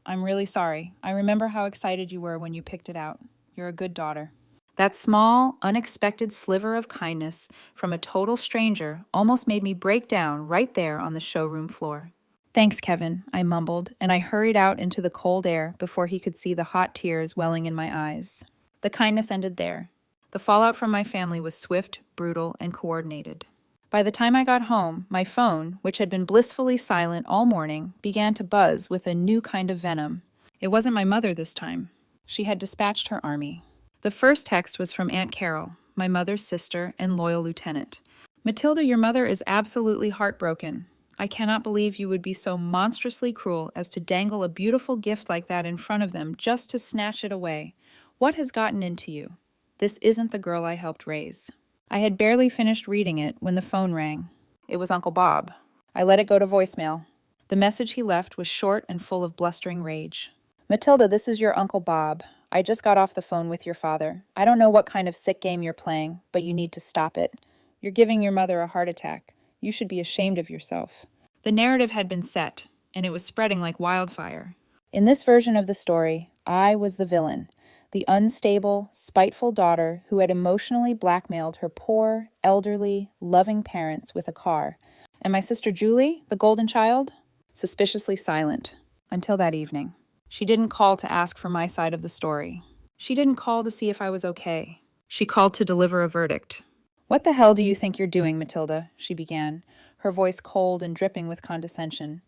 I'm really sorry. I remember how excited you were when you picked it out. You're a good daughter. That small, unexpected sliver of kindness from a total stranger almost made me break down right there on the showroom floor. Thanks, Kevin, I mumbled, and I hurried out into the cold air before he could see the hot tears welling in my eyes. The kindness ended there. The fallout from my family was swift, brutal, and coordinated. By the time I got home, my phone, which had been blissfully silent all morning, began to buzz with a new kind of venom. It wasn't my mother this time. She had dispatched her army. The first text was from Aunt Carol, my mother's sister and loyal lieutenant. Matilda, your mother is absolutely heartbroken. I cannot believe you would be so monstrously cruel as to dangle a beautiful gift like that in front of them just to snatch it away. What has gotten into you? This isn't the girl I helped raise. I had barely finished reading it when the phone rang. It was Uncle Bob. I let it go to voicemail. The message he left was short and full of blustering rage. Matilda, this is your Uncle Bob. I just got off the phone with your father. I don't know what kind of sick game you're playing, but you need to stop it. You're giving your mother a heart attack. You should be ashamed of yourself. The narrative had been set, and it was spreading like wildfire. In this version of the story, I was the villain. The unstable, spiteful daughter who had emotionally blackmailed her poor, elderly, loving parents with a car. And my sister Julie, the golden child, suspiciously silent. Until that evening. She didn't call to ask for my side of the story. She didn't call to see if I was okay. She called to deliver a verdict. What the hell do you think you're doing, Matilda? She began, her voice cold and dripping with condescension.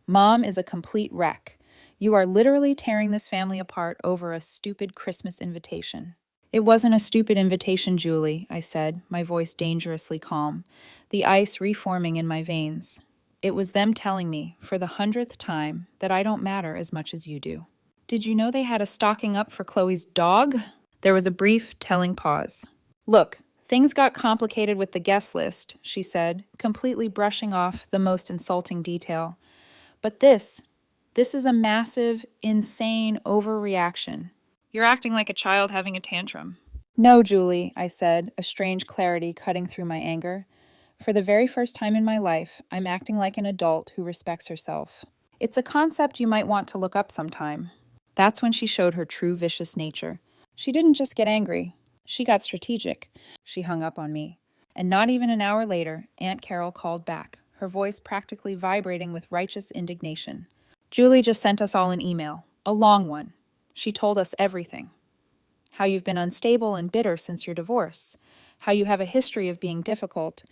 Mom is a complete wreck. You are literally tearing this family apart over a stupid Christmas invitation. It wasn't a stupid invitation, Julie, I said, my voice dangerously calm, the ice reforming in my veins. It was them telling me, for the 100th time, that I don't matter as much as you do. Did you know they had a stocking up for Chloe's dog? There was a brief, telling pause. Look, things got complicated with the guest list, she said, completely brushing off the most insulting detail. But this is a massive, insane overreaction. You're acting like a child having a tantrum. No, Julie, I said, a strange clarity cutting through my anger. For the very first time in my life, I'm acting like an adult who respects herself. It's a concept you might want to look up sometime. That's when she showed her true vicious nature. She didn't just get angry. She got strategic. She hung up on me. And not even an hour later, Aunt Carol called back, her voice practically vibrating with righteous indignation. Julie just sent us all an email, a long one. She told us everything. How you've been unstable and bitter since your divorce. How you have a history of being difficult.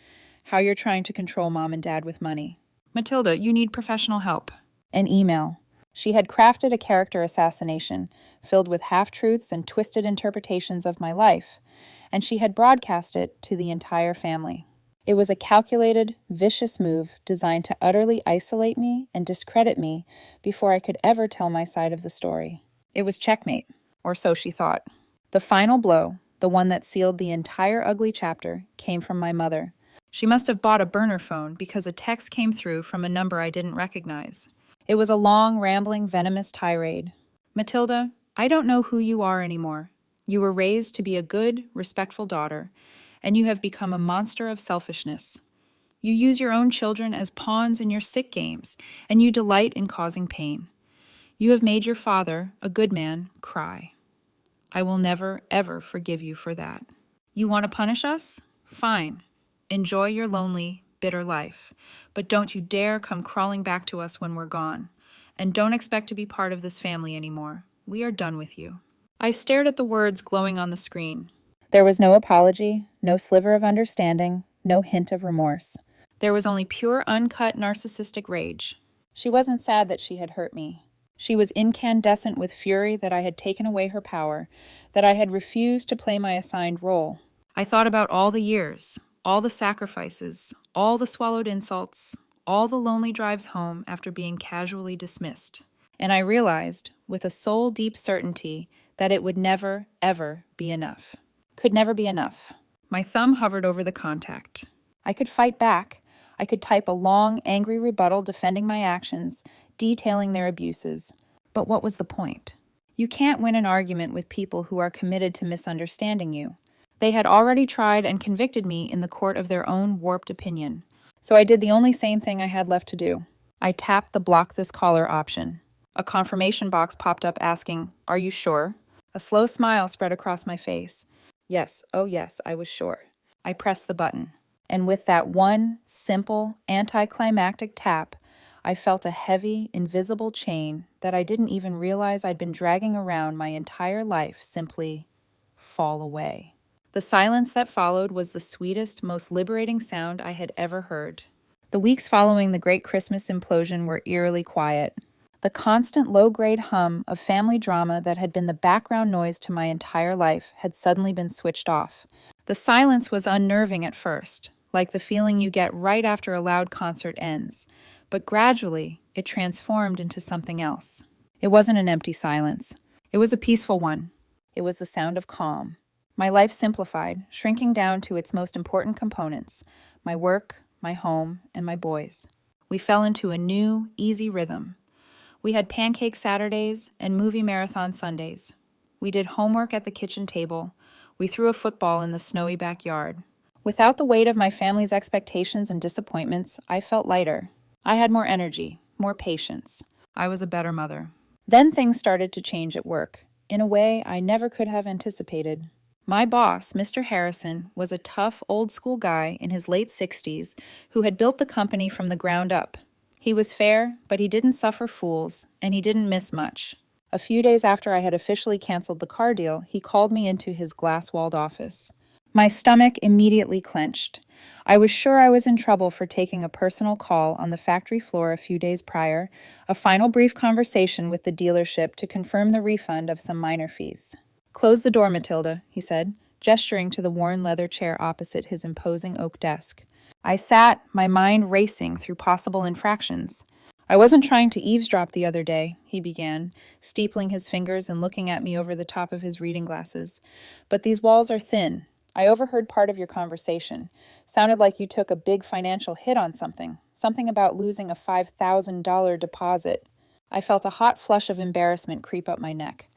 How you're trying to control Mom and Dad with money. Matilda, you need professional help. An email. She had crafted a character assassination filled with half-truths and twisted interpretations of my life, and she had broadcast it to the entire family. It was a calculated, vicious move designed to utterly isolate me and discredit me before I could ever tell my side of the story. It was checkmate, or so she thought. The final blow, the one that sealed the entire ugly chapter, came from my mother. She must have bought a burner phone because a text came through from a number I didn't recognize. It was a long, rambling, venomous tirade. "Matilda, I don't know who you are anymore. You were raised to be a good, respectful daughter, and you have become a monster of selfishness. You use your own children as pawns in your sick games, and you delight in causing pain. You have made your father, a good man, cry. I will never, ever forgive you for that. You want to punish us? Fine. Enjoy your lonely, bitter life, but don't you dare come crawling back to us when we're gone. And don't expect to be part of this family anymore. We are done with you." I stared at the words glowing on the screen. There was no apology, no sliver of understanding, no hint of remorse. There was only pure, uncut, narcissistic rage. She wasn't sad that she had hurt me. She was incandescent with fury that I had taken away her power, that I had refused to play my assigned role. I thought about all the years, all the sacrifices, all the swallowed insults, all the lonely drives home after being casually dismissed. And I realized, with a soul-deep certainty, that it would never, ever be enough. Could never be enough. My thumb hovered over the contact. I could fight back. I could type a long, angry rebuttal defending my actions, detailing their abuses. But what was the point? You can't win an argument with people who are committed to misunderstanding you. They had already tried and convicted me in the court of their own warped opinion. So I did the only sane thing I had left to do. I tapped the block this caller option. A confirmation box popped up asking, "Are you sure?" A slow smile spread across my face. Yes, oh yes, I was sure. I pressed the button, and with that one simple, anticlimactic tap, I felt a heavy, invisible chain that I didn't even realize I'd been dragging around my entire life simply fall away. The silence that followed was the sweetest, most liberating sound I had ever heard. The weeks following the Great Christmas implosion were eerily quiet. The constant low-grade hum of family drama that had been the background noise to my entire life had suddenly been switched off. The silence was unnerving at first, like the feeling you get right after a loud concert ends, but gradually it transformed into something else. It wasn't an empty silence. It was a peaceful one. It was the sound of calm. My life simplified, shrinking down to its most important components: my work, my home, and my boys. We fell into a new, easy rhythm. We had pancake Saturdays and movie marathon Sundays. We did homework at the kitchen table. We threw a football in the snowy backyard. Without the weight of my family's expectations and disappointments, I felt lighter. I had more energy, more patience. I was a better mother. Then things started to change at work, in a way I never could have anticipated. My boss, Mr. Harrison, was a tough, old-school guy in his late 60s who had built the company from the ground up. He was fair, but he didn't suffer fools, and he didn't miss much. A few days after I had officially canceled the car deal, he called me into his glass-walled office. My stomach immediately clenched. I was sure I was in trouble for taking a personal call on the factory floor a few days prior, a final brief conversation with the dealership to confirm the refund of some minor fees. "Close the door, Matilda," he said, gesturing to the worn leather chair opposite his imposing oak desk. I sat, my mind racing through possible infractions. "I wasn't trying to eavesdrop the other day," he began, steepling his fingers and looking at me over the top of his reading glasses. "But these walls are thin. I overheard part of your conversation. Sounded like you took a big financial hit on something. Something about losing a $5,000 deposit." I felt a hot flush of embarrassment creep up my neck.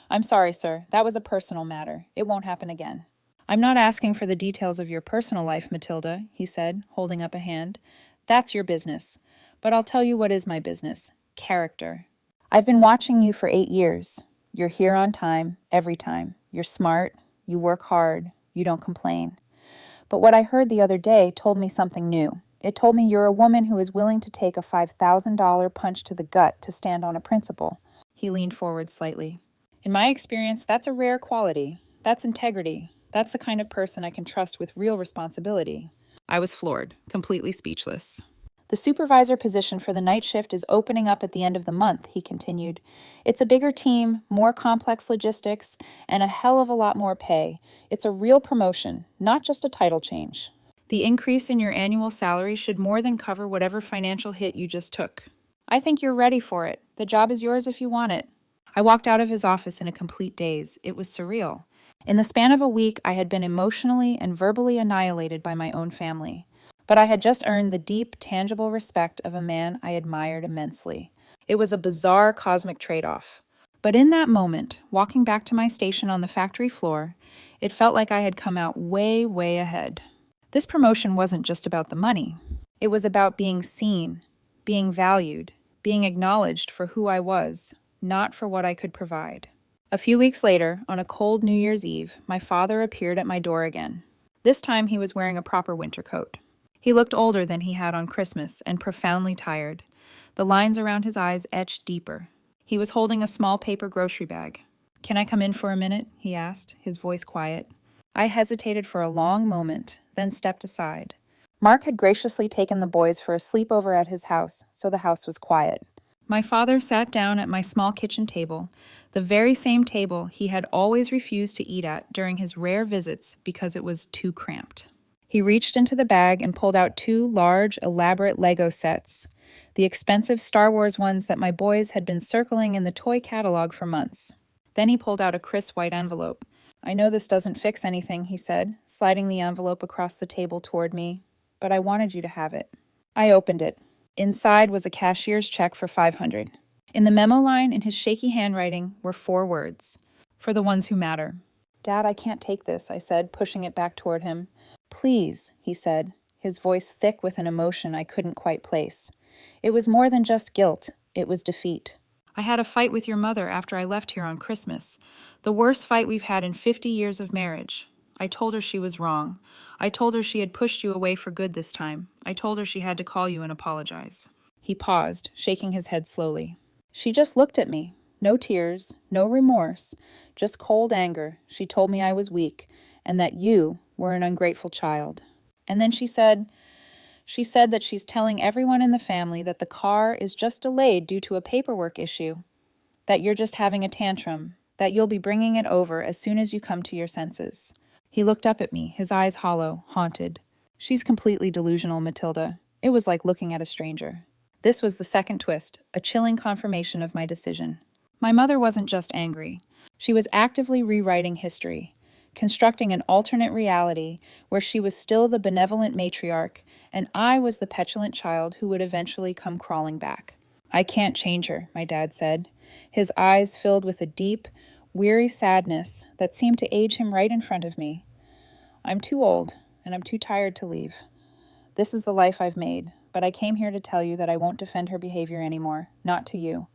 "I'm sorry, sir. That was a personal matter. It won't happen again." "I'm not asking for the details of your personal life, Matilda," he said, holding up a hand. "That's your business. But I'll tell you what is my business. Character. I've been watching you for 8 years. You're here on time, every time. You're smart. You work hard. You don't complain. But what I heard the other day told me something new. It told me you're a woman who is willing to take a $5,000 punch to the gut to stand on a principle." He leaned forward slightly. "In my experience, that's a rare quality. That's integrity. That's the kind of person I can trust with real responsibility." I was floored, completely speechless. The supervisor position for the night shift is opening up at the end of the month, he continued. It's a bigger team, more complex logistics, and a hell of a lot more pay. It's a real promotion, not just a title change. The increase in your annual salary should more than cover whatever financial hit you just took. I think you're ready for it. The job is yours if you want it. I walked out of his office in a complete daze. It was surreal. In the span of a week, I had been emotionally and verbally annihilated by my own family. But I had just earned the deep, tangible respect of a man I admired immensely. It was a bizarre cosmic trade-off. But in that moment, walking back to my station on the factory floor, it felt like I had come out way, way ahead. This promotion wasn't just about the money. It was about being seen, being valued, being acknowledged for who I was, not for what I could provide. A few weeks later, on a cold New Year's Eve, my father appeared at my door again. This time he was wearing a proper winter coat. He looked older than he had on Christmas and profoundly tired. The lines around his eyes etched deeper. He was holding a small paper grocery bag. "Can I come in for a minute?" he asked, his voice quiet. I hesitated for a long moment, then stepped aside. Mark had graciously taken the boys for a sleepover at his house, so the house was quiet. My father sat down at my small kitchen table, the very same table he had always refused to eat at during his rare visits because it was too cramped. He reached into the bag and pulled out 2 large, elaborate Lego sets, the expensive Star Wars ones that my boys had been circling in the toy catalog for months. Then he pulled out a crisp white envelope. "I know this doesn't fix anything," he said, sliding the envelope across the table toward me, "but I wanted you to have it." I opened it. Inside was a cashier's check for $500. In the memo line in his shaky handwriting were 4 words, "For the ones who matter." "Dad, I can't take this," I said, pushing it back toward him. "Please," he said, his voice thick with an emotion I couldn't quite place. It was more than just guilt. It was defeat. "I had a fight with your mother after I left here on Christmas. The worst fight we've had in 50 years of marriage. I told her she was wrong. I told her she had pushed you away for good this time. I told her she had to call you and apologize." He paused, shaking his head slowly. "She just looked at me. No tears, no remorse, just cold anger. She told me I was weak, and that you were an ungrateful child. And then she said that she's telling everyone in the family that the car is just delayed due to a paperwork issue, that you're just having a tantrum, that you'll be bringing it over as soon as you come to your senses." He looked up at me, his eyes hollow, haunted. "She's completely delusional, Matilda." It was like looking at a stranger. This was the second twist, a chilling confirmation of my decision. My mother wasn't just angry. She was actively rewriting history, constructing an alternate reality where she was still the benevolent matriarch, and I was the petulant child who would eventually come crawling back. "I can't change her," my dad said, his eyes filled with a deep, weary sadness that seemed to age him right in front of me. "I'm too old, and I'm too tired to leave. This is the life I've made, but I came here to tell you that I won't defend her behavior anymore, not to you.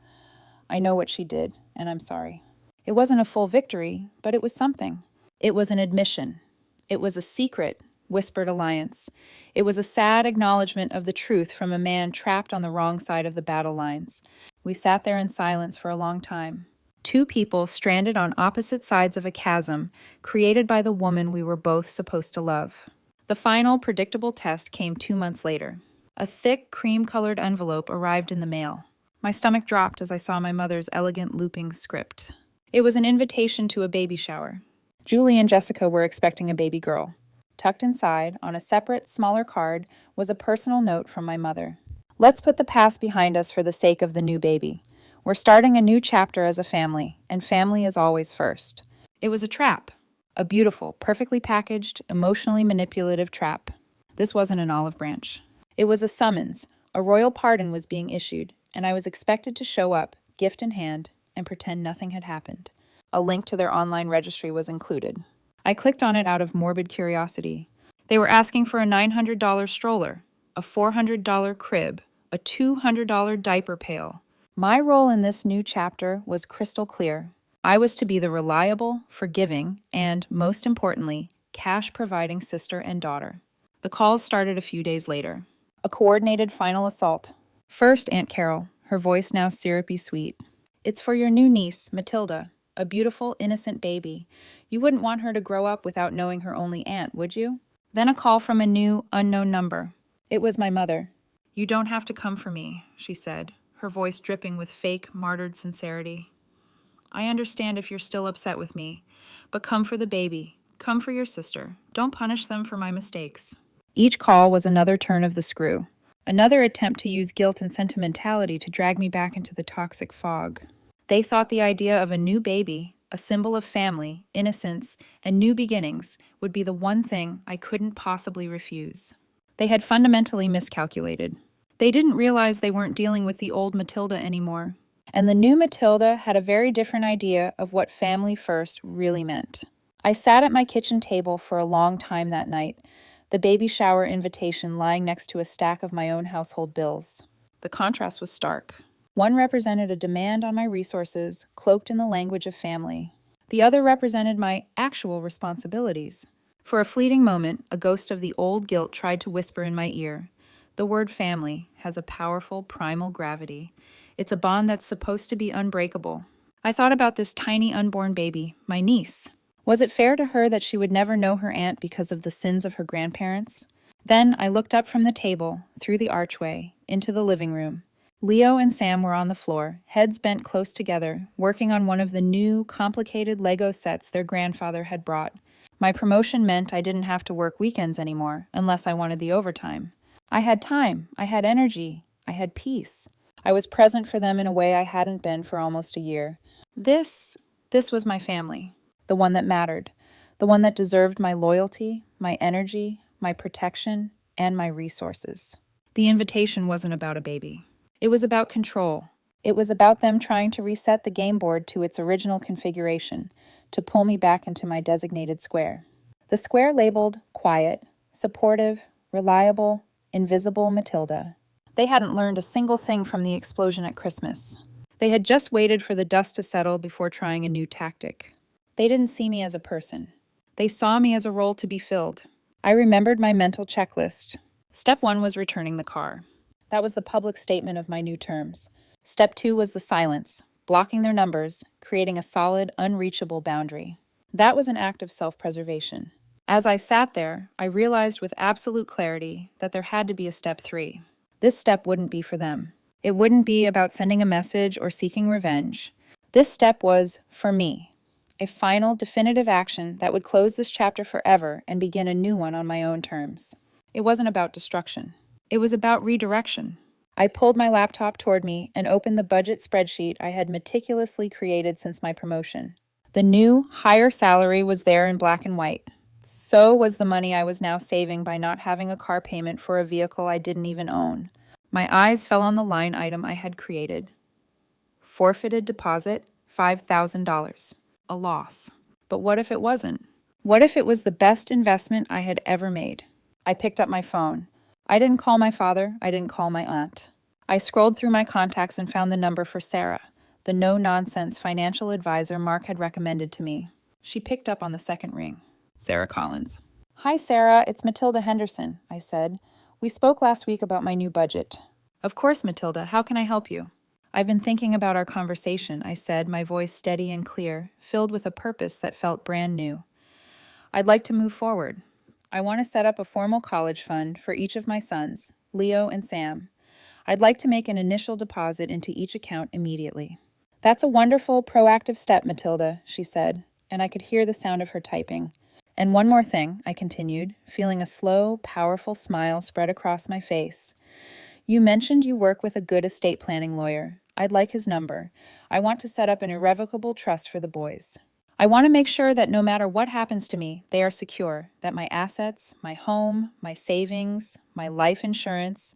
I know what she did, and I'm sorry." It wasn't a full victory, but it was something. It was an admission. It was a secret, whispered alliance. It was a sad acknowledgement of the truth from a man trapped on the wrong side of the battle lines. We sat there in silence for a long time. 2 people stranded on opposite sides of a chasm created by the woman we were both supposed to love. The final, predictable test came 2 months later. A thick, cream-colored envelope arrived in the mail. My stomach dropped as I saw my mother's elegant looping script. It was an invitation to a baby shower. Julie and Jessica were expecting a baby girl. Tucked inside, on a separate, smaller card, was a personal note from my mother. "Let's put the past behind us for the sake of the new baby. We're starting a new chapter as a family, and family is always first." It was a trap. A beautiful, perfectly packaged, emotionally manipulative trap. This wasn't an olive branch. It was a summons. A royal pardon was being issued, and I was expected to show up, gift in hand, and pretend nothing had happened. A link to their online registry was included. I clicked on it out of morbid curiosity. They were asking for a $900 stroller, a $400 crib, a $200 diaper pail. My role in this new chapter was crystal clear. I was to be the reliable, forgiving, and, most importantly, cash-providing sister and daughter. The calls started a few days later. A coordinated final assault. "First, Aunt Carol," her voice now syrupy sweet. "It's for your new niece, Matilda, a beautiful, innocent baby. You wouldn't want her to grow up without knowing her only aunt, would you?" Then a call from a new, unknown number. It was my mother. You don't have to come for me, she said, her voice dripping with fake, martyred sincerity. I understand if you're still upset with me, but come for the baby. Come for your sister. Don't punish them for my mistakes. Each call was another turn of the screw, another attempt to use guilt and sentimentality to drag me back into the toxic fog. They thought the idea of a new baby, a symbol of family, innocence, and new beginnings, would be the one thing I couldn't possibly refuse. They had fundamentally miscalculated. They didn't realize they weren't dealing with the old Matilda anymore. And the new Matilda had a very different idea of what family first really meant. I sat at my kitchen table for a long time that night, the baby shower invitation lying next to a stack of my own household bills. The contrast was stark. One represented a demand on my resources, cloaked in the language of family. The other represented my actual responsibilities. For a fleeting moment, a ghost of the old guilt tried to whisper in my ear. The word family has a powerful, primal gravity. It's a bond that's supposed to be unbreakable. I thought about this tiny unborn baby, my niece. Was it fair to her that she would never know her aunt because of the sins of her grandparents? Then I looked up from the table, through the archway, into the living room. Leo and Sam were on the floor, heads bent close together, working on one of the new, complicated Lego sets their grandfather had brought. My promotion meant I didn't have to work weekends anymore, unless I wanted the overtime. I had time, I had energy, I had peace. I was present for them in a way I hadn't been for almost a year. This was my family, the one that mattered, the one that deserved my loyalty, my energy, my protection, and my resources. The invitation wasn't about a baby. It was about control. It was about them trying to reset the game board to its original configuration, to pull me back into my designated square. The square labeled quiet, supportive, reliable, invisible Matilda. They hadn't learned a single thing from the explosion at Christmas. They had just waited for the dust to settle before trying a new tactic. They didn't see me as a person. They saw me as a role to be filled. I remembered my mental checklist. Step 1 was returning the car. That was the public statement of my new terms. Step 2 was the silence, blocking their numbers, creating a solid, unreachable boundary. That was an act of self-preservation. As I sat there, I realized with absolute clarity that there had to be a step 3. This step wouldn't be for them. It wouldn't be about sending a message or seeking revenge. This step was, for me, a final, definitive action that would close this chapter forever and begin a new one on my own terms. It wasn't about destruction. It was about redirection. I pulled my laptop toward me and opened the budget spreadsheet I had meticulously created since my promotion. The new, higher salary was there in black and white. So was the money I was now saving by not having a car payment for a vehicle I didn't even own. My eyes fell on the line item I had created. Forfeited deposit, $5,000. A loss. But what if it wasn't? What if it was the best investment I had ever made? I picked up my phone. I didn't call my father. I didn't call my aunt. I scrolled through my contacts and found the number for Sarah, the no-nonsense financial advisor Mark had recommended to me. She picked up on the second ring. Sarah Collins. Hi, Sarah. It's Matilda Henderson, I said. We spoke last week about my new budget. Of course, Matilda. How can I help you? I've been thinking about our conversation, I said, my voice steady and clear, filled with a purpose that felt brand new. I'd like to move forward. I want to set up a formal college fund for each of my sons, Leo and Sam. I'd like to make an initial deposit into each account immediately. That's a wonderful, proactive step, Matilda, she said, and I could hear the sound of her typing. And one more thing, I continued, feeling a slow, powerful smile spread across my face. You mentioned you work with a good estate planning lawyer. I'd like his number. I want to set up an irrevocable trust for the boys. I want to make sure that no matter what happens to me, they are secure, that my assets, my home, my savings, my life insurance,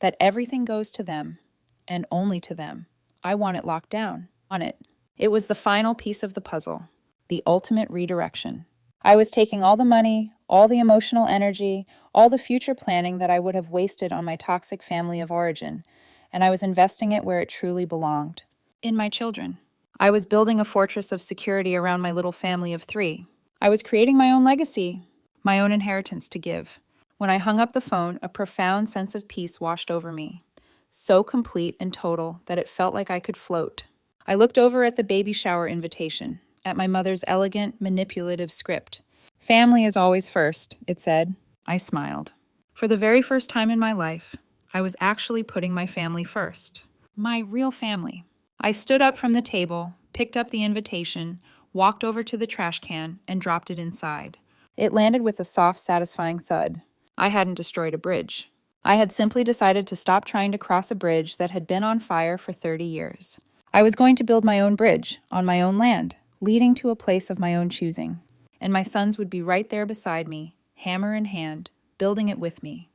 that everything goes to them, and only to them. I want it locked down. On it. It was the final piece of the puzzle, the ultimate redirection. I was taking all the money, all the emotional energy, all the future planning that I would have wasted on my toxic family of origin, and I was investing it where it truly belonged. In my children. I was building a fortress of security around my little family of 3. I was creating my own legacy, my own inheritance to give. When I hung up the phone, a profound sense of peace washed over me, so complete and total that it felt like I could float. I looked over at the baby shower invitation, at my mother's elegant, manipulative script. Family is always first, it said. I smiled. For the very first time in my life, I was actually putting my family first. My real family. I stood up from the table, picked up the invitation, walked over to the trash can, and dropped it inside. It landed with a soft, satisfying thud. I hadn't destroyed a bridge. I had simply decided to stop trying to cross a bridge that had been on fire for 30 years. I was going to build my own bridge, on my own land, leading to a place of my own choosing. And my sons would be right there beside me, hammer in hand, building it with me.